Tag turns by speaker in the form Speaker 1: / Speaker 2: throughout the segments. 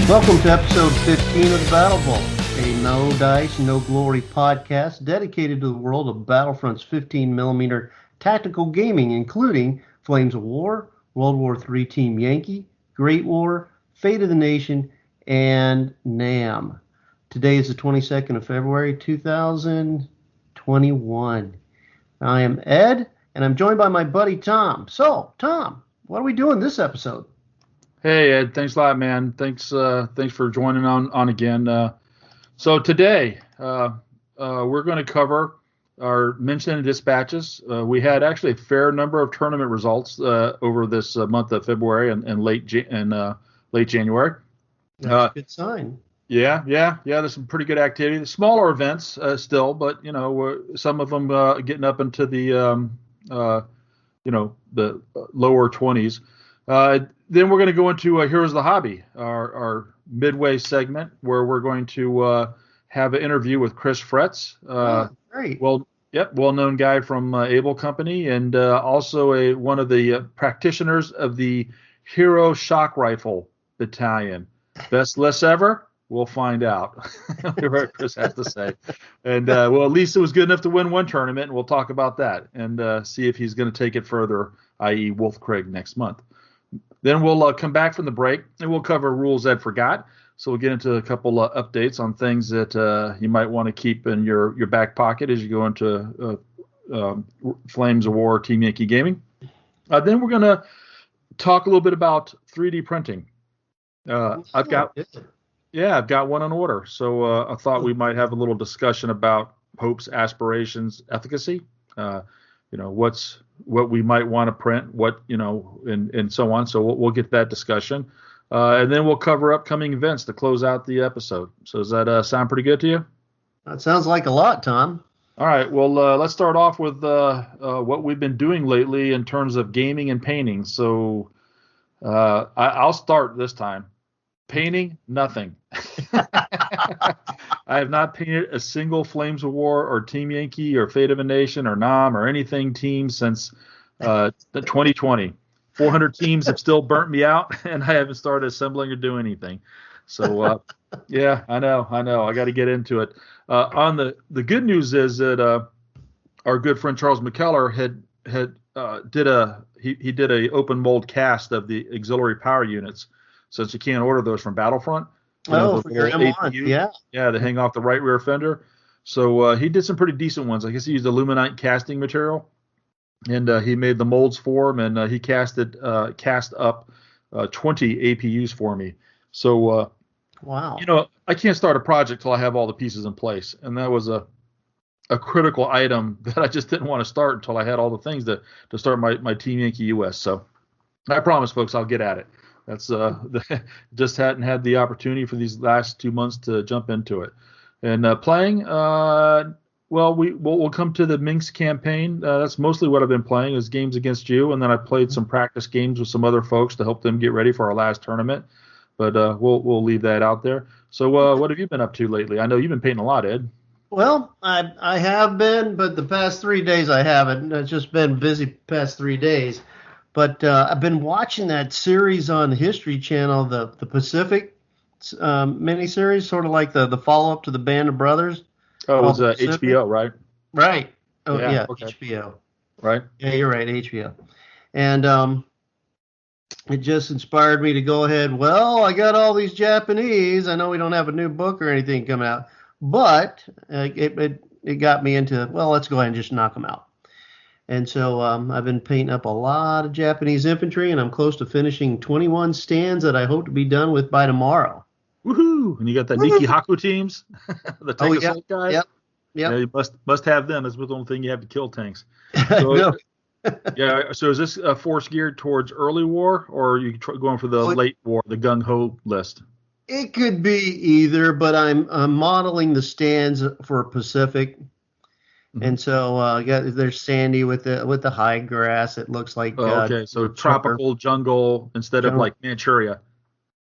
Speaker 1: Welcome to episode 15 of the Battle Vault, a no dice, no glory podcast dedicated to the world of Battlefront's 15mm tactical gaming, including Flames of War, World War III Team Yankee, Great War, Fate of the Nation, and NAM. Today is the 22nd of February, 2021. I am Ed, and I'm joined by my buddy Tom. So, Tom, what are we doing this episode?
Speaker 2: Hey Ed, thanks a lot, man. Thanks for joining on again. So today we're going to cover our mentioned dispatches. We had actually a fair number of tournament results over this month of February and late January.
Speaker 1: That's a good sign.
Speaker 2: Yeah. There's some pretty good activity. The smaller events still, but some of them getting up into the the lower 20s. Then we're going to go into Heroes of the Hobby, our midway segment, where we're going to have an interview with Chris Fretz.
Speaker 1: Great.
Speaker 2: Well-known guy from Able Company, and also one of the practitioners of the Hero Shock Rifle Battalion. Best list ever? We'll find out. What Chris has to say. And, at least it was good enough to win one tournament, and we'll talk about that and see if he's going to take it further, i.e. Wolf Craig next month. Then we'll come back from the break, and we'll cover rules Ed forgot. So we'll get into a couple updates on things that you might want to keep in your back pocket as you go into Flames of War Team Yankee Gaming. Then we're going to talk a little bit about 3D printing. I've got one on order. So I thought we might have a little discussion about hopes, aspirations, efficacy. What we might want to print, and so on. So we'll get that discussion. And then we'll cover upcoming events to close out the episode. So does that sound pretty good to you?
Speaker 1: That sounds like a lot, Tom.
Speaker 2: All right. Well, let's start off with what we've been doing lately in terms of gaming and painting. So I'll start this time. Painting, nothing. I have not painted a single Flames of War or Team Yankee or Fate of a Nation or NAM or anything team since 2020. 400 teams have still burnt me out, and I haven't started assembling or doing anything. So, I know. I got to get into it. On the good news is that our good friend Charles McKellar did a open mold cast of the auxiliary power units, since you can't order those from Battlefront.
Speaker 1: For your M1, yeah.
Speaker 2: Yeah, they hang off the right rear fender. So he did some pretty decent ones. I guess he used aluminite casting material, and he made the molds for them, and he cast up 20 APUs for me. So,
Speaker 1: wow.
Speaker 2: I can't start a project till I have all the pieces in place, and that was a critical item that I just didn't want to start until I had all the things to start my Team Yankee US. So I promise, folks, I'll get at it. That's just hadn't had the opportunity for these last 2 months to jump into it. And playing, we'll come to the Minsk campaign. That's mostly what I've been playing is games against you, and then I played some practice games with some other folks to help them get ready for our last tournament. But we'll leave that out there. So what have you been up to lately? I know you've been painting a lot, Ed.
Speaker 1: Well, I have been, but the past 3 days I haven't. It's just been busy past 3 days. But I've been watching that series on the History Channel, the Pacific miniseries, sort of like the follow-up to the Band of Brothers.
Speaker 2: Oh, it was HBO, right?
Speaker 1: Right. Oh, yeah,
Speaker 2: okay.
Speaker 1: HBO.
Speaker 2: Right.
Speaker 1: Yeah, you're right, HBO. And it just inspired me to go ahead. Well, I got all these Japanese. I know we don't have a new book or anything coming out, but it got me into, well, let's go ahead and just knock them out. And so I've been painting up a lot of Japanese infantry, and I'm close to finishing 21 stands that I hope to be done with by tomorrow.
Speaker 2: Woohoo! And you got the Niki Haku teams, the tank assault guys.
Speaker 1: Yep.
Speaker 2: Yeah, you must have them. That's the only thing you have to kill tanks. So, yeah. So is this a force geared towards early war, or are you going for the late war, the gung ho list?
Speaker 1: It could be either, but I'm modeling the stands for Pacific. And so there's Sandy with the high grass. It looks like
Speaker 2: okay, so tropical jungle instead of like Manchuria.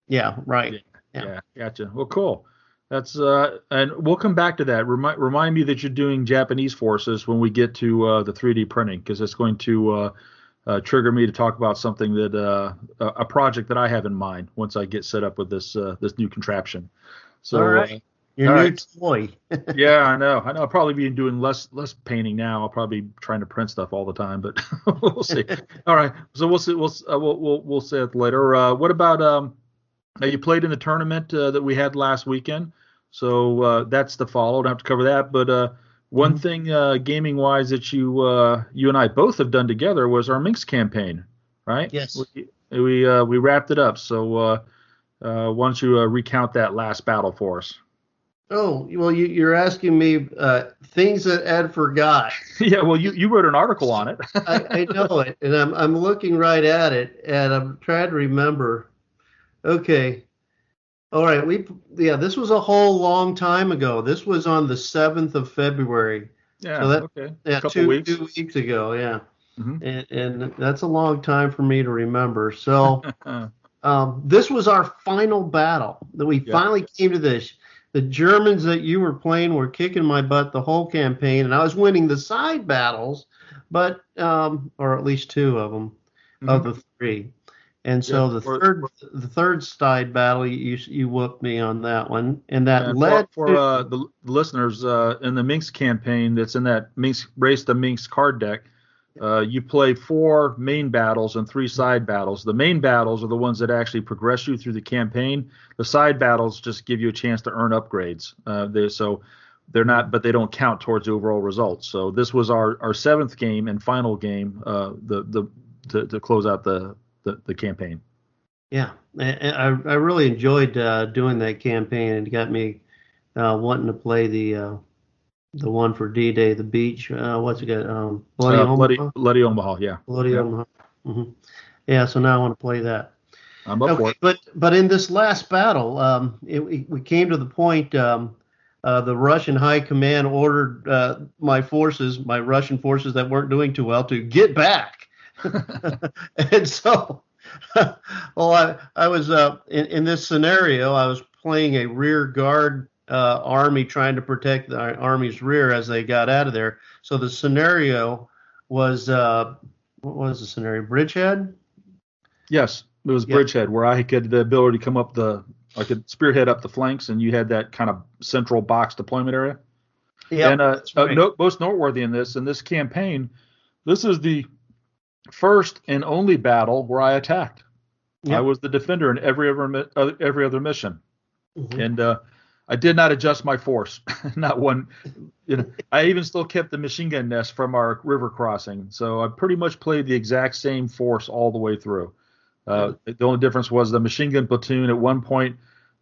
Speaker 1: Yeah, right.
Speaker 2: Yeah, gotcha. Well, cool. That's and we'll come back to that. Remind me that you're doing Japanese forces when we get to the 3D printing, because it's going to trigger me to talk about something that a project that I have in mind once I get set up with this new contraption. So,
Speaker 1: All right. Your
Speaker 2: all
Speaker 1: new
Speaker 2: right.
Speaker 1: toy.
Speaker 2: Yeah, I know. I'll probably be doing less painting now. I'll probably be trying to print stuff all the time, but we'll see. All right. So we'll see. We'll say it later. What about you played in the tournament that we had last weekend? So that's the fall. Don't have to cover that. But one thing gaming wise that you and I both have done together was our Minsk campaign, right?
Speaker 1: Yes.
Speaker 2: We wrapped it up. So why don't you recount that last battle for us?
Speaker 1: Oh, well, you're asking me things that Ed forgot.
Speaker 2: Yeah, well, you wrote an article on it.
Speaker 1: I know it, and I'm looking right at it, and I'm trying to remember. Okay, all right. This was a whole long time ago. This was on the 7th of February.
Speaker 2: Yeah.
Speaker 1: So
Speaker 2: Okay.
Speaker 1: yeah,
Speaker 2: A couple
Speaker 1: two
Speaker 2: weeks.
Speaker 1: 2 weeks ago. Yeah,
Speaker 2: Mm-hmm.
Speaker 1: and that's a long time for me to remember. So this was our final battle. That we
Speaker 2: Yeah.
Speaker 1: finally came to this. The Germans that you were playing were kicking my butt the whole campaign, and I was winning the side battles, but or at least two of them, of the three. And so the third side battle, you whooped me on that one, and that led
Speaker 2: for
Speaker 1: to
Speaker 2: the listeners in the Minsk campaign that's in that Minsk Race to Minsk card deck. You play 4 main battles and 3 side battles. The main battles are the ones that actually progress you through the campaign. The side battles just give you a chance to earn upgrades. They're not, but they don't count towards the overall results. So this was our 7th game and final game to close out the campaign.
Speaker 1: Yeah, I really enjoyed doing that campaign, and it got me wanting to play the one for D-Day, the beach. What's it got? Bloody Omaha.
Speaker 2: Bloody Omaha, yeah.
Speaker 1: Bloody Omaha. Mm-hmm. Yeah, so now I want to play that.
Speaker 2: I'm up for it.
Speaker 1: But in this last battle, we came to the point. The Russian High Command ordered my Russian forces that weren't doing too well, to get back. And so, well, I was in this scenario. I was playing a rear guard army trying to protect the army's rear as they got out of there. So the scenario was what was the scenario? Bridgehead?
Speaker 2: Yes, it was Bridgehead, where I had the ability to come up I could spearhead up the flanks, and you had that kind of central box deployment area.
Speaker 1: Yeah.
Speaker 2: And most noteworthy in this campaign, this is the first and only battle where I attacked. Yep. I was the defender in every other mission, and I did not adjust my force, not one. I even still kept the machine gun nest from our river crossing, so I pretty much played the exact same force all the way through. The only difference was the machine gun platoon. At one point,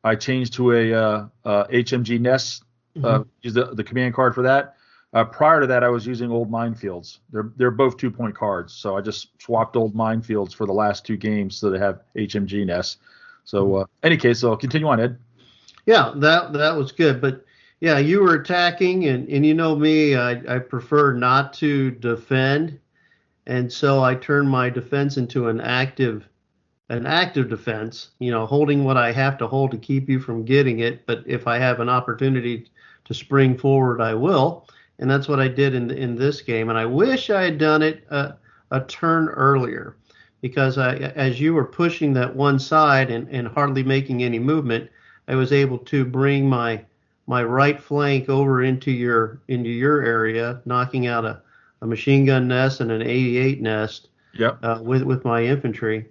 Speaker 2: I changed to a HMG nest, used the command card for that. Prior to that, I was using old minefields. They're both 2-point cards, so I just swapped old minefields for the last 2 games so they have HMG nests. So, any case, so I'll continue on, Ed.
Speaker 1: Yeah, that was good. But yeah, you were attacking, and you know me, I prefer not to defend, and so I turned my defense into an active defense. Holding what I have to hold to keep you from getting it. But if I have an opportunity to spring forward, I will. And that's what I did in this game. And I wish I had done it a turn earlier, because as you were pushing that one side and hardly making any movement, I was able to bring my right flank over into your area, knocking out a machine gun nest and an 88 nest.
Speaker 2: Yep.
Speaker 1: With my infantry.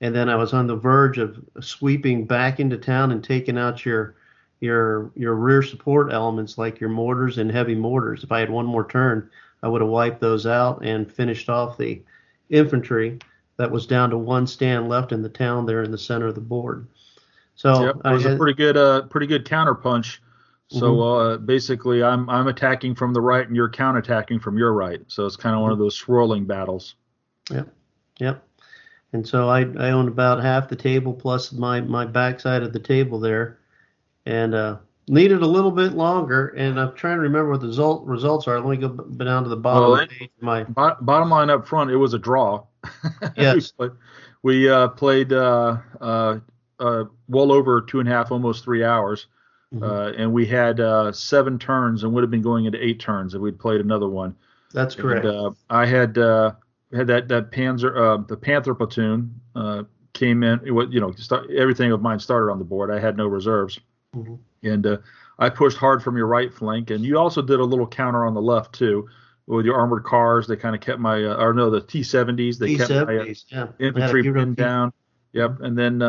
Speaker 1: And then I was on the verge of sweeping back into town and taking out your rear support elements, like your mortars and heavy mortars. If I had one more turn, I would have wiped those out and finished off the infantry that was down to one stand left in the town there in the center of the board. So
Speaker 2: it was a pretty good counterpunch. So basically, I'm attacking from the right and you're counterattacking from your right. So it's kind of one of those swirling battles.
Speaker 1: Yep. And so I owned about half the table plus my backside of the table there, and needed a little bit longer. And I'm trying to remember what the results are. Let me go down to the bottom of the page.
Speaker 2: Bottom line up front, it was a draw.
Speaker 1: Yes.
Speaker 2: we played well over 2.5, almost 3 hours. And we had 7 turns and would have been going into 8 turns if we'd played another one.
Speaker 1: That's correct.
Speaker 2: And I had had that Panzer, the Panther platoon came in. Everything of mine started on the board. I had no reserves, and I pushed hard from your right flank, and you also did a little counter on the left too, with your armored cars. They kind of kept my, the T-70s. They kept my infantry pinned down. Yep, and then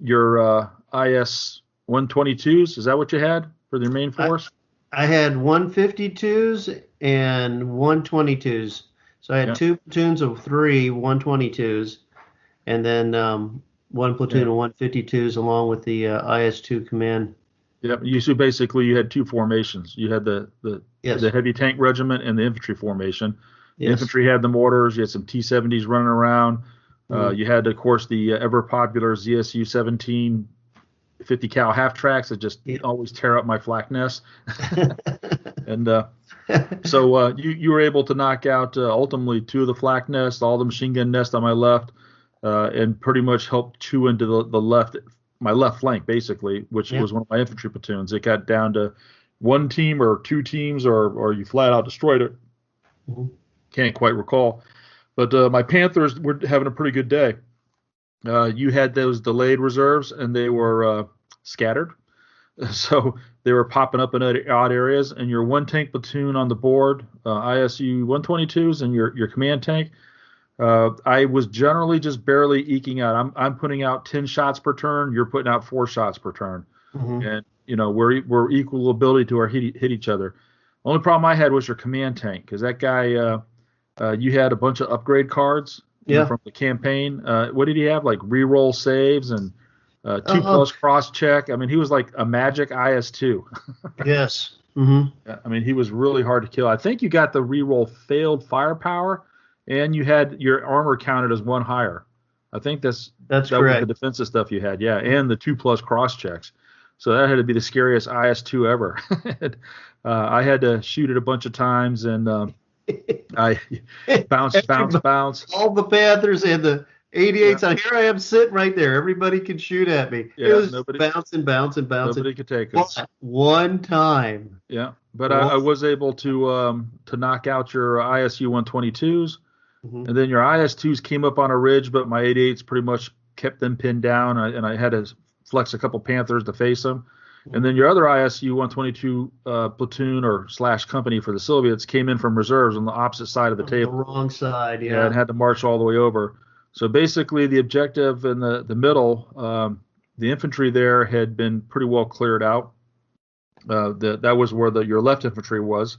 Speaker 2: your IS-122s. Is that what you had for your main force?
Speaker 1: I had 152s and 122s. So I had two platoons of 3 122s, and then one platoon of 152s along with the IS-2 command.
Speaker 2: Yep. So basically you had 2 formations. You had the heavy tank regiment and the infantry formation. The infantry had the mortars. You had some T-70s running around. You had, of course, the ever popular ZSU-17 50 cal half tracks that just always tear up my flak nest. And so you were able to knock out ultimately 2 of the flak nests, all the machine gun nests on my left, and pretty much help chew into my left flank, basically, which was one of my infantry platoons. It got down to 1 team or 2 teams, or you flat out destroyed it. Can't quite recall. But my Panthers were having a pretty good day. You had those delayed reserves, and they were scattered. So they were popping up in odd areas. And your 1 tank platoon on the board, ISU 122s, and your command tank, I was generally just barely eking out. I'm putting out 10 shots per turn. You're putting out 4 shots per turn. And, we're equal ability to hit each other. Only problem I had was your command tank, because that guy, you had a bunch of upgrade cards from the campaign. What did he have? Like reroll saves and 2+ cross check. I mean, he was like a magic IS-2.
Speaker 1: Yes.
Speaker 2: I mean, he was really hard to kill. I think you got the reroll failed firepower, and you had your armor counted as 1 higher. I think that
Speaker 1: correct.
Speaker 2: Was the defensive stuff you had, and the 2+ cross checks. So that had to be the scariest IS-2 ever. I had to shoot it a bunch of times, and I bounce.
Speaker 1: All the Panthers and the 88s. And here I am sitting right there. Everybody can shoot at me. It was bouncing.
Speaker 2: Nobody could take us.
Speaker 1: One time.
Speaker 2: Yeah, but I was able to knock out your ISU 122s, and then your IS-2s came up on a ridge, but my 88s pretty much kept them pinned down, and I had to flex a couple Panthers to face them. And then your other ISU 122 platoon or / company for the Soviets came in from reserves on the opposite side of the table.
Speaker 1: The wrong side,
Speaker 2: and had to march all the way over. So basically the objective in the middle, the infantry there had been pretty well cleared out. That was where your left infantry was.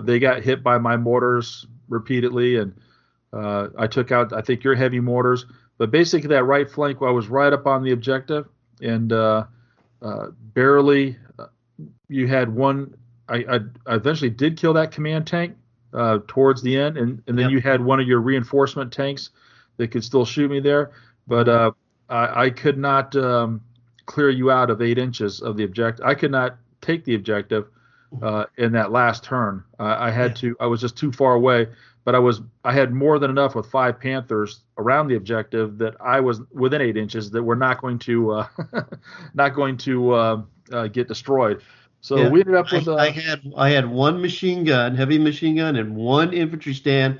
Speaker 2: They got hit by my mortars repeatedly, and I took out, I think, your heavy mortars. But basically that right flank, I was right up on the objective, and barely you had one. I eventually did kill that command tank towards the end, and then you had one of your reinforcement tanks that could still shoot me there, but I could not clear you out of 8 inches of the objective. I could not take the objective in that last turn. I had to. I was just too far away. But I had more than enough with 5 Panthers around the objective that I was within 8 inches that were not going to get destroyed. So we ended up with.
Speaker 1: I had 1 machine gun, heavy machine gun, and 1 infantry stand.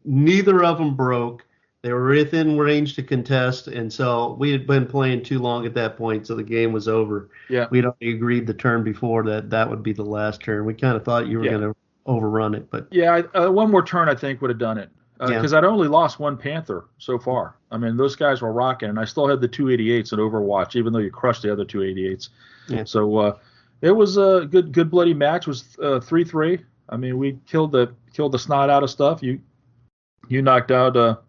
Speaker 1: Neither of them broke. They were within range to contest, and so we had been playing too long at that point, so the game was over.
Speaker 2: Yeah,
Speaker 1: we'd already agreed the turn before that would be the last turn. We kind of thought you were going to overrun it, but
Speaker 2: one more turn I think would have done it, because I'd only lost 1 Panther so far. I mean, those guys were rocking, and I still had the 288s in Overwatch, even though you crushed the other 288s. So it was a good bloody match. It was 3-3. I mean, we killed the snot out of stuff. You knocked out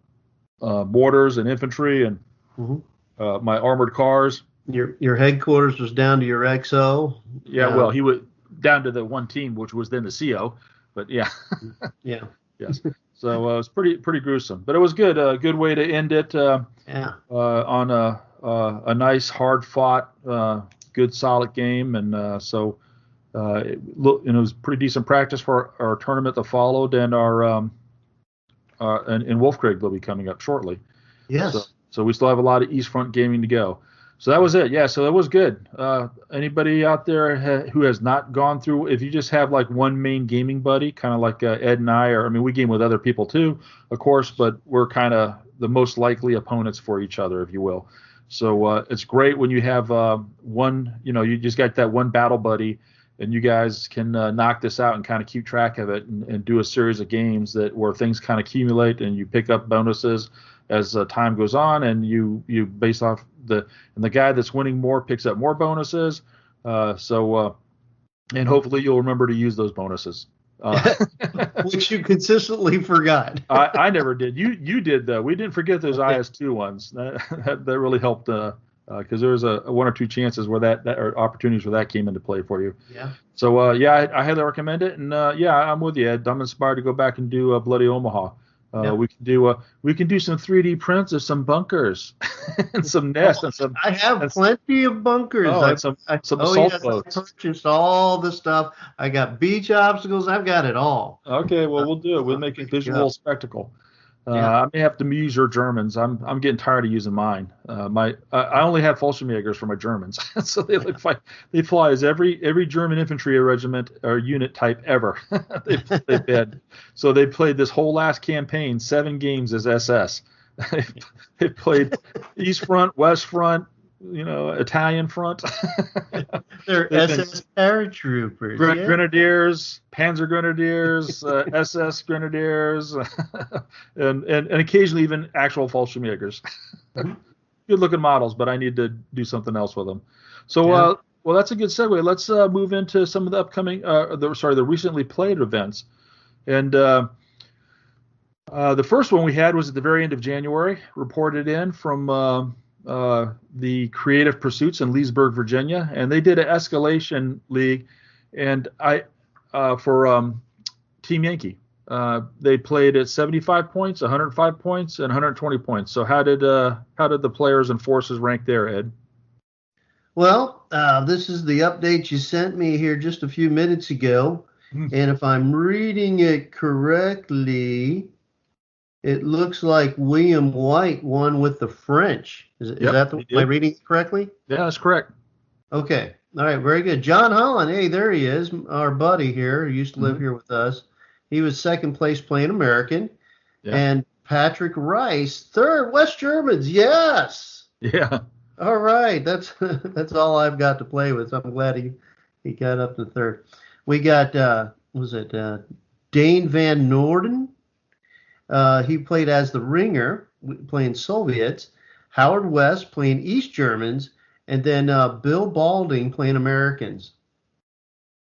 Speaker 2: mortars and infantry and my armored cars.
Speaker 1: Your headquarters was down to your XO.
Speaker 2: Well, he was down to the 1 team, which was then the CO. But yes. So it was pretty gruesome, but it was good. A good way to end it. On a nice, hard fought, good, solid game, and so it was pretty decent practice for our tournament that followed, and our and Wolfkrieg will be coming up shortly.
Speaker 1: Yes.
Speaker 2: So we still have a lot of East Front gaming to go. So that was it. Yeah, so it was good. Anybody out there who has not gone through, if you just have like one main gaming buddy, kind of like Ed and I mean, we game with other people too, of course, but we're kind of the most likely opponents for each other, if you will. So it's great when you have one, you just got that one battle buddy, and you guys can knock this out and kind of keep track of it and do a series of games where things kind of accumulate and you pick up bonuses as time goes on, and you base off the guy that's winning more picks up more bonuses. And hopefully you'll remember to use those bonuses.
Speaker 1: Which you consistently forgot.
Speaker 2: I never did. You did though. We didn't forget those IS2 ones. That really helped because there was a one or two chances where that or opportunities where that came into play for you.
Speaker 1: Yeah.
Speaker 2: So I highly recommend it, and I'm with you, Ed. I'm inspired to go back and do Bloody Omaha. We can do some 3D prints of some bunkers and some nests and some.
Speaker 1: I have plenty of bunkers.
Speaker 2: And some assault boats.
Speaker 1: I purchased all the stuff. I got beach obstacles. I've got it all.
Speaker 2: Okay, well we'll do it. We'll make a visual spectacle. I may have to use your Germans. I'm getting tired of using mine. I only have Fallschirmjägers for my Germans, so they fly as every German infantry regiment or unit type ever. they've had. So they played this whole last campaign 7 games as SS. They've played East Front, West Front, Italian front.
Speaker 1: They're SS paratroopers.
Speaker 2: Grenadiers, Panzer Grenadiers, SS Grenadiers, and occasionally even actual Fallschirmjägers. Good looking models, but I need to do something else with them. So, well, that's a good segue. Let's move into some of the upcoming, the recently played events. And the first one we had was at the very end of January, reported in from the Creative Pursuits in Leesburg, Virginia, and they did an escalation league, and for Team Yankee, they played at 75 points, 105 points, and 120 points. So how did the players and forces rank there, Ed?
Speaker 1: Well, this is the update you sent me here just a few minutes ago, and if I'm reading it correctly, it looks like William White won with the French. Am I reading it correctly?
Speaker 2: Yeah, that's correct.
Speaker 1: Okay. All right. Very good. John Holland. Hey, there he is. Our buddy here who used to live here with us. He was second place playing American. Yeah. And Patrick Rice, third. West Germans. Yes.
Speaker 2: Yeah.
Speaker 1: All right. That's all I've got to play with. So I'm glad he got up to third. We got, Dane Van Noorden? He played as the Ringer, playing Soviets, Howard West playing East Germans, and then Bill Balding playing Americans.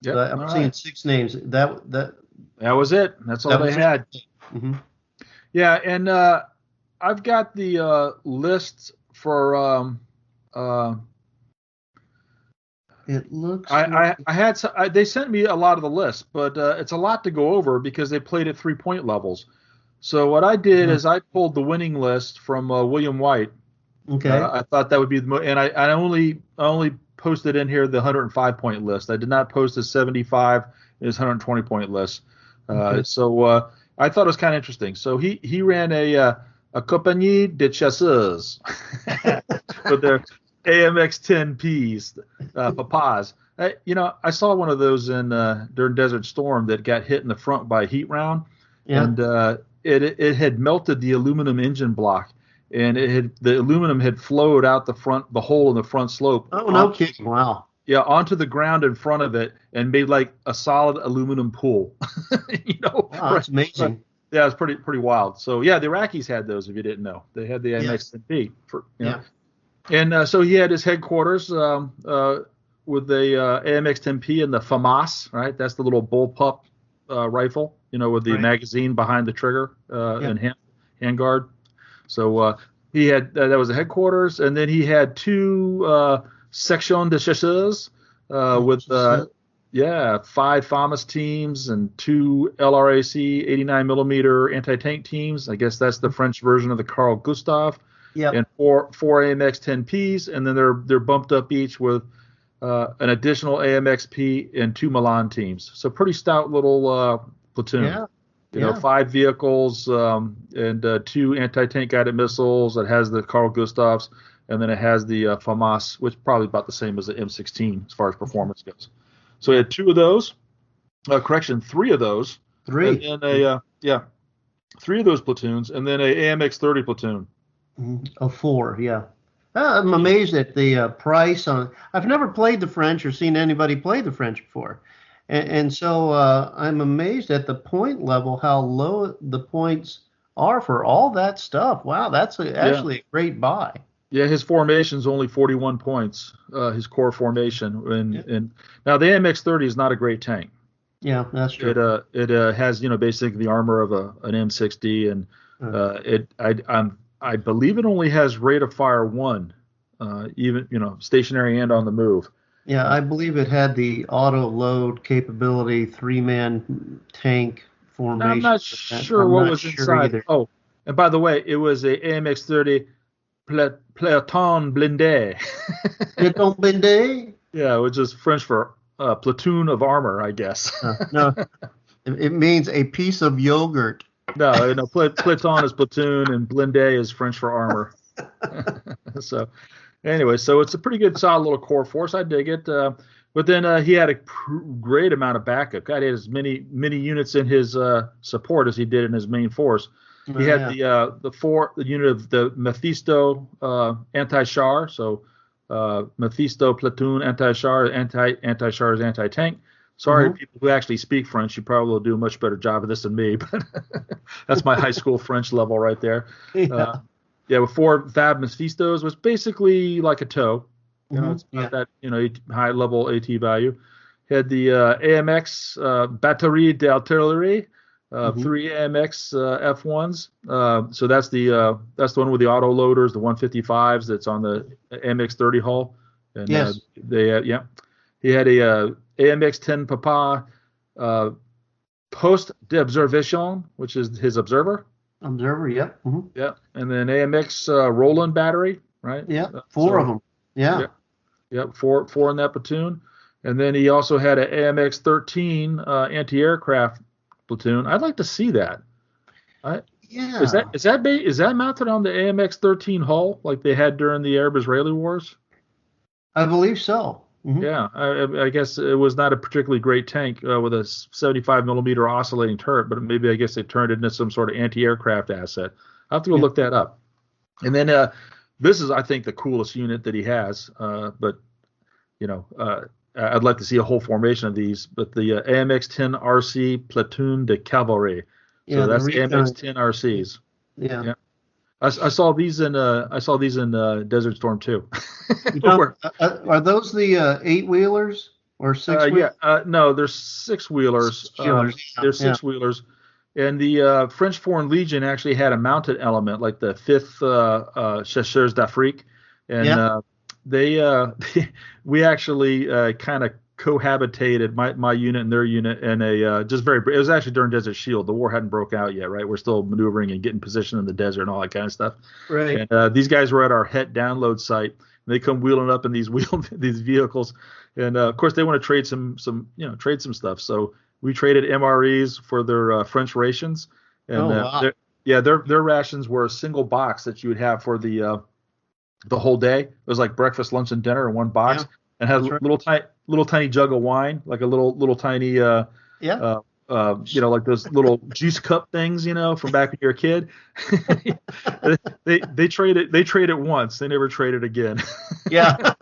Speaker 2: Yep,
Speaker 1: So I'm seeing 6 names. That
Speaker 2: was it. That's all they had.
Speaker 1: Mm-hmm.
Speaker 2: Yeah, and I've got the list for.
Speaker 1: It looks.
Speaker 2: They sent me a lot of the list, but it's a lot to go over because they played at 3-point levels. So what I did is I pulled the winning list from William White.
Speaker 1: Okay.
Speaker 2: I thought that would be and I only posted in here the 105-point list. I did not post the 75 and his 120-point list. So I thought it was kind of interesting. So he ran a compagnie de chasseurs with their AMX 10Ps, papas. I saw one of those during Desert Storm that got hit in the front by a heat round. Yeah. And it had melted the aluminum engine block, and the aluminum had flowed out the hole in the front slope.
Speaker 1: Oh, no kidding! Wow.
Speaker 2: Yeah, onto the ground in front of it, and made like a solid aluminum pool.
Speaker 1: Wow, that's amazing.
Speaker 2: Yeah, it's pretty wild. So yeah, the Iraqis had those. If you didn't know, they had the MX-10P. And so he had his headquarters with the AMX-10P and the FAMAS. Right, that's the little bullpup rifle. With the magazine behind the trigger and handguard. So he had that was the headquarters, and then he had 2 section de chasseurs with 5 FAMAS teams and 2 LRAC 89 millimeter anti-tank teams. I guess that's the French version of the Carl Gustave. Yeah. And 4 AMX 10Ps, and then they're bumped up each with an additional AMXP and 2 Milan teams. So pretty stout little platoon. Yeah. 5 vehicles and 2 anti-tank guided missiles. That has the Carl Gustavs, and then it has the FAMAS, which is probably about the same as the M16 as far as performance goes. So he had two of those, three of those,
Speaker 1: Three.
Speaker 2: and then three of those platoons, and then a AMX-30 platoon.
Speaker 1: Oh, four, yeah. I'm amazed at the price on. I've never played the French or seen anybody play the French before, and so I'm amazed at the point level, how low the points are for all that stuff. Wow, that's actually a great buy.
Speaker 2: Yeah, his formation's only 41 points, his core formation, and now the AMX-30 is not a great tank.
Speaker 1: Yeah, that's true.
Speaker 2: It has basically the armor of an M60, and I believe it only has rate of fire 1, even stationary and on the move.
Speaker 1: Yeah, I believe it had the auto load capability, 3-man tank formation.
Speaker 2: I'm not sure what was inside. Either. Oh, and by the way, it was a AMX-30 Peloton Blindé.
Speaker 1: Peloton Blindé?
Speaker 2: Yeah, which is French for platoon of armor, I guess.
Speaker 1: No, it means a piece of yogurt.
Speaker 2: No, Peloton is platoon and Blindé is French for armor. So, anyway, so it's a pretty good, solid little core force. I dig it. But then he had a great amount of backup. God, he had as many units in his support as he did in his main force. He had the unit of the Mephisto anti-char, so Mephisto platoon anti-char, anti-char is anti-tank. Sorry, people who actually speak French, you probably will do a much better job of this than me, but that's my high school French level right there. With 4 Fab Mephistos, was basically like a TOW. It's not that high level AT value. He had the AMX Batterie d'Artillerie. 3 AMX F1s. So that's the one with the auto loaders, the 155s. That's on the AMX-30 hull. And,
Speaker 1: yes.
Speaker 2: He had a AMX 10 Papa Post d'Observation, which is his observer.
Speaker 1: Observer, yep.
Speaker 2: Yeah, and then AMX Roland battery, right?
Speaker 1: Yeah, 4 of them. Yeah.
Speaker 2: Yep, four in that platoon. And then he also had an AMX 13 anti-aircraft platoon. I'd like to see that.
Speaker 1: Yeah.
Speaker 2: Is that mounted on the AMX 13 hull like they had during the Arab-Israeli wars?
Speaker 1: I believe so.
Speaker 2: Yeah, I guess it was not a particularly great tank with a 75 millimeter oscillating turret, but maybe I guess they turned it into some sort of anti-aircraft asset. I'll have to go look that up. And then this is, I think, the coolest unit that he has. But I'd like to see a whole formation of these. But the AMX 10 RC Platoon de Cavalry. So that's AMX 10 RCs.
Speaker 1: Yeah.
Speaker 2: I saw these in Desert Storm 2.
Speaker 1: Are those the 8-wheelers or 6-wheelers?
Speaker 2: No, they're 6-wheelers. They're 6-wheelers. And the French Foreign Legion actually had a mounted element, like the 5th Chasseurs d'Afrique, and we actually kind of cohabitated my unit and their unit in a it was actually during Desert Shield. The war hadn't broke out yet, right? We're still maneuvering and getting positioned in the desert and all that kind of stuff.
Speaker 1: Right.
Speaker 2: And these guys were at our Het download site. And they come wheeling up in these vehicles, and of course they want to trade some stuff. So we traded MREs for their French rations, and their rations were a single box that you would have for the whole day. It was like breakfast, lunch, and dinner in one box, and had a little tiny jug of wine, like a little tiny like those little juice cup things, from back when you were a kid. they trade it once, they never trade it again.
Speaker 1: Yeah.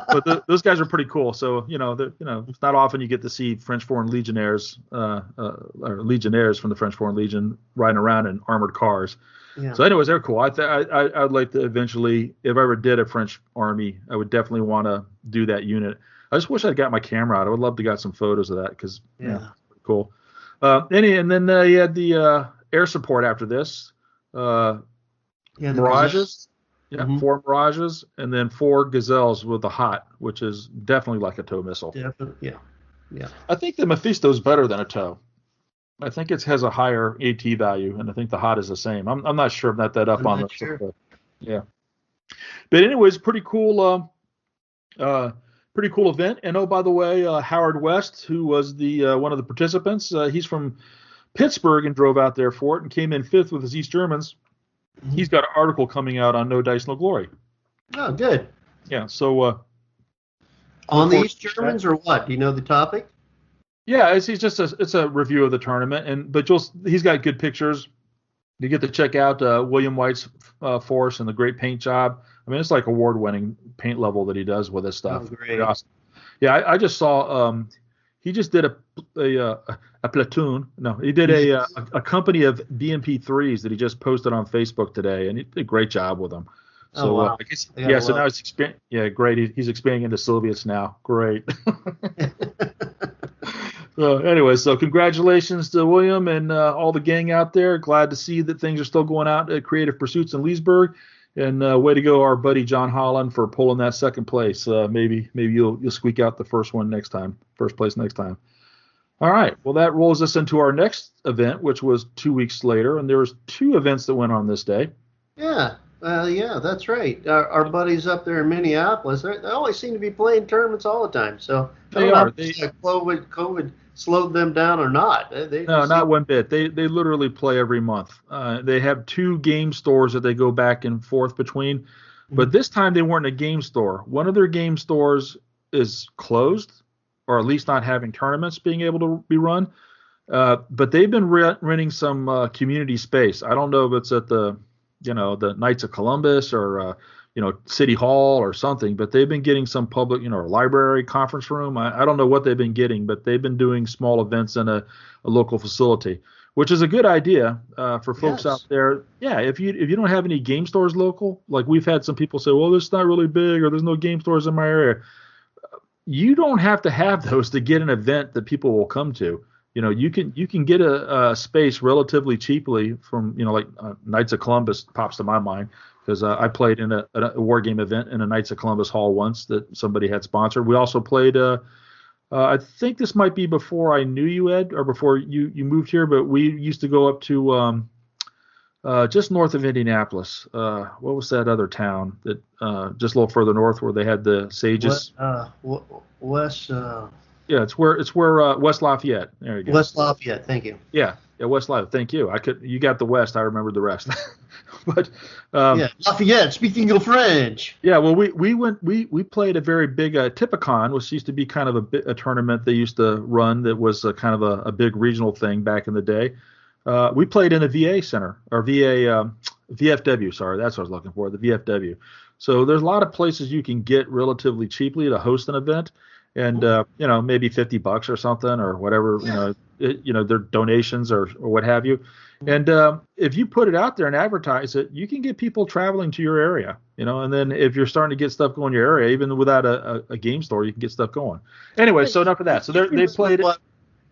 Speaker 2: But those guys are pretty cool. So it's not often you get to see French Foreign Legionnaires or legionnaires from the French Foreign Legion riding around in armored cars. Yeah. So anyways, they're cool. I'd like to eventually, if I ever did a French army, I would definitely want to do that unit. I just wish I'd got my camera out. I would love to got some photos of that because it's pretty cool. And then he had the air support after this. Mirages. Yeah, 4 Mirages, and then 4 Gazelles with the HOT, which is definitely like a TOW missile.
Speaker 1: Definitely, yeah.
Speaker 2: I think the Mephisto is better than a TOW. I think it has a higher AT value, and I think the HOT is the same. I'm not sure. I'm not that up
Speaker 1: I'm
Speaker 2: on
Speaker 1: not
Speaker 2: this.
Speaker 1: sure.
Speaker 2: Yeah. But anyways, pretty cool event. And oh, by the way, Howard West, who was the one of the participants, he's from Pittsburgh and drove out there for it and came in 5th with his East Germans. He's got an article coming out on No Dice, No Glory.
Speaker 1: Oh, good.
Speaker 2: Yeah, so look
Speaker 1: On
Speaker 2: forward
Speaker 1: these
Speaker 2: to that.
Speaker 1: Germans or what? Do you know the topic?
Speaker 2: Yeah, it's a review of the tournament, but he's got good pictures. You get to check out William White's force and the great paint job. I mean, it's like award-winning paint level that he does with this
Speaker 1: Oh,
Speaker 2: stuff. Pretty
Speaker 1: great.
Speaker 2: awesome. Yeah, I just saw he just did a platoon. No, he did
Speaker 1: Yeah.
Speaker 2: a company of BMP3s that he just posted on Facebook today, and he did a great job with them.
Speaker 1: Oh,
Speaker 2: So
Speaker 1: wow.
Speaker 2: I guess
Speaker 1: I gotta
Speaker 2: yeah. So
Speaker 1: love
Speaker 2: now it's yeah, great. He's expanding into Sylvius now. Great.
Speaker 1: it.
Speaker 2: So anyway, so congratulations to William and all the gang out there. Glad to see that things are still going out at Creative Pursuits in Leesburg. And way to go, our buddy John Holland, for pulling that second place. Maybe you'll squeak out the first place next time. All right. Well, that rolls us into our next event, which was 2 weeks later, and there was two events that went on this day.
Speaker 1: Yeah. Yeah, that's right. Our buddies up there in Minneapolis, they always seem to be playing tournaments all the time. So I
Speaker 2: They
Speaker 1: don't know
Speaker 2: are.
Speaker 1: if COVID slowed them down or not. They
Speaker 2: No,
Speaker 1: just seem.
Speaker 2: not one bit. They literally play every month. They have two game stores that they go back and forth between, but this time they weren't a game store. One of their game stores is closed, or at least not having tournaments being able to be run. But they've been renting some community space. I don't know if it's at the Knights of Columbus or City Hall or something, but they've been getting some public, library, conference room. I don't know what they've been getting, but they've been doing small events in a local facility, which is a good idea for folks out
Speaker 1: Yes.
Speaker 2: there. Yeah, if you don't have any game stores local, like we've had some people say, well, this is not really big, or there's no game stores in my area. You don't have to have those to get an event that people will come to. You can get a space relatively cheaply from like Knights of Columbus pops to my mind, because I played in a war game event in a Knights of Columbus hall once that somebody had sponsored. We also played. I think this might be before I knew you, Ed, or before you moved here, but we used to go up to just north of Indianapolis. What was that other town that just a little further north where they had the
Speaker 1: What?
Speaker 2: Sages?
Speaker 1: West
Speaker 2: Yeah, it's where West Lafayette. There you go.
Speaker 1: West Lafayette. Thank you.
Speaker 2: Yeah, West Lafayette. Thank you. You got the West. I remembered the rest. But
Speaker 1: Yeah, Lafayette. Speaking of French.
Speaker 2: yeah, well, we played a very big Typicon, which used to be kind of a tournament they used to run that was kind of a big regional thing back in the day. We played in a VA center, or VFW. Sorry, that's what I was looking for. The VFW. So there's a lot of places you can get relatively cheaply to host an event, and maybe $50 or something, or whatever. Their donations or what have you. And if you put it out there and advertise it, you can get people traveling to your area. And then if you're starting to get stuff going in your area, even without a game store, you can get stuff going. Anyway, so enough of that. So they played it.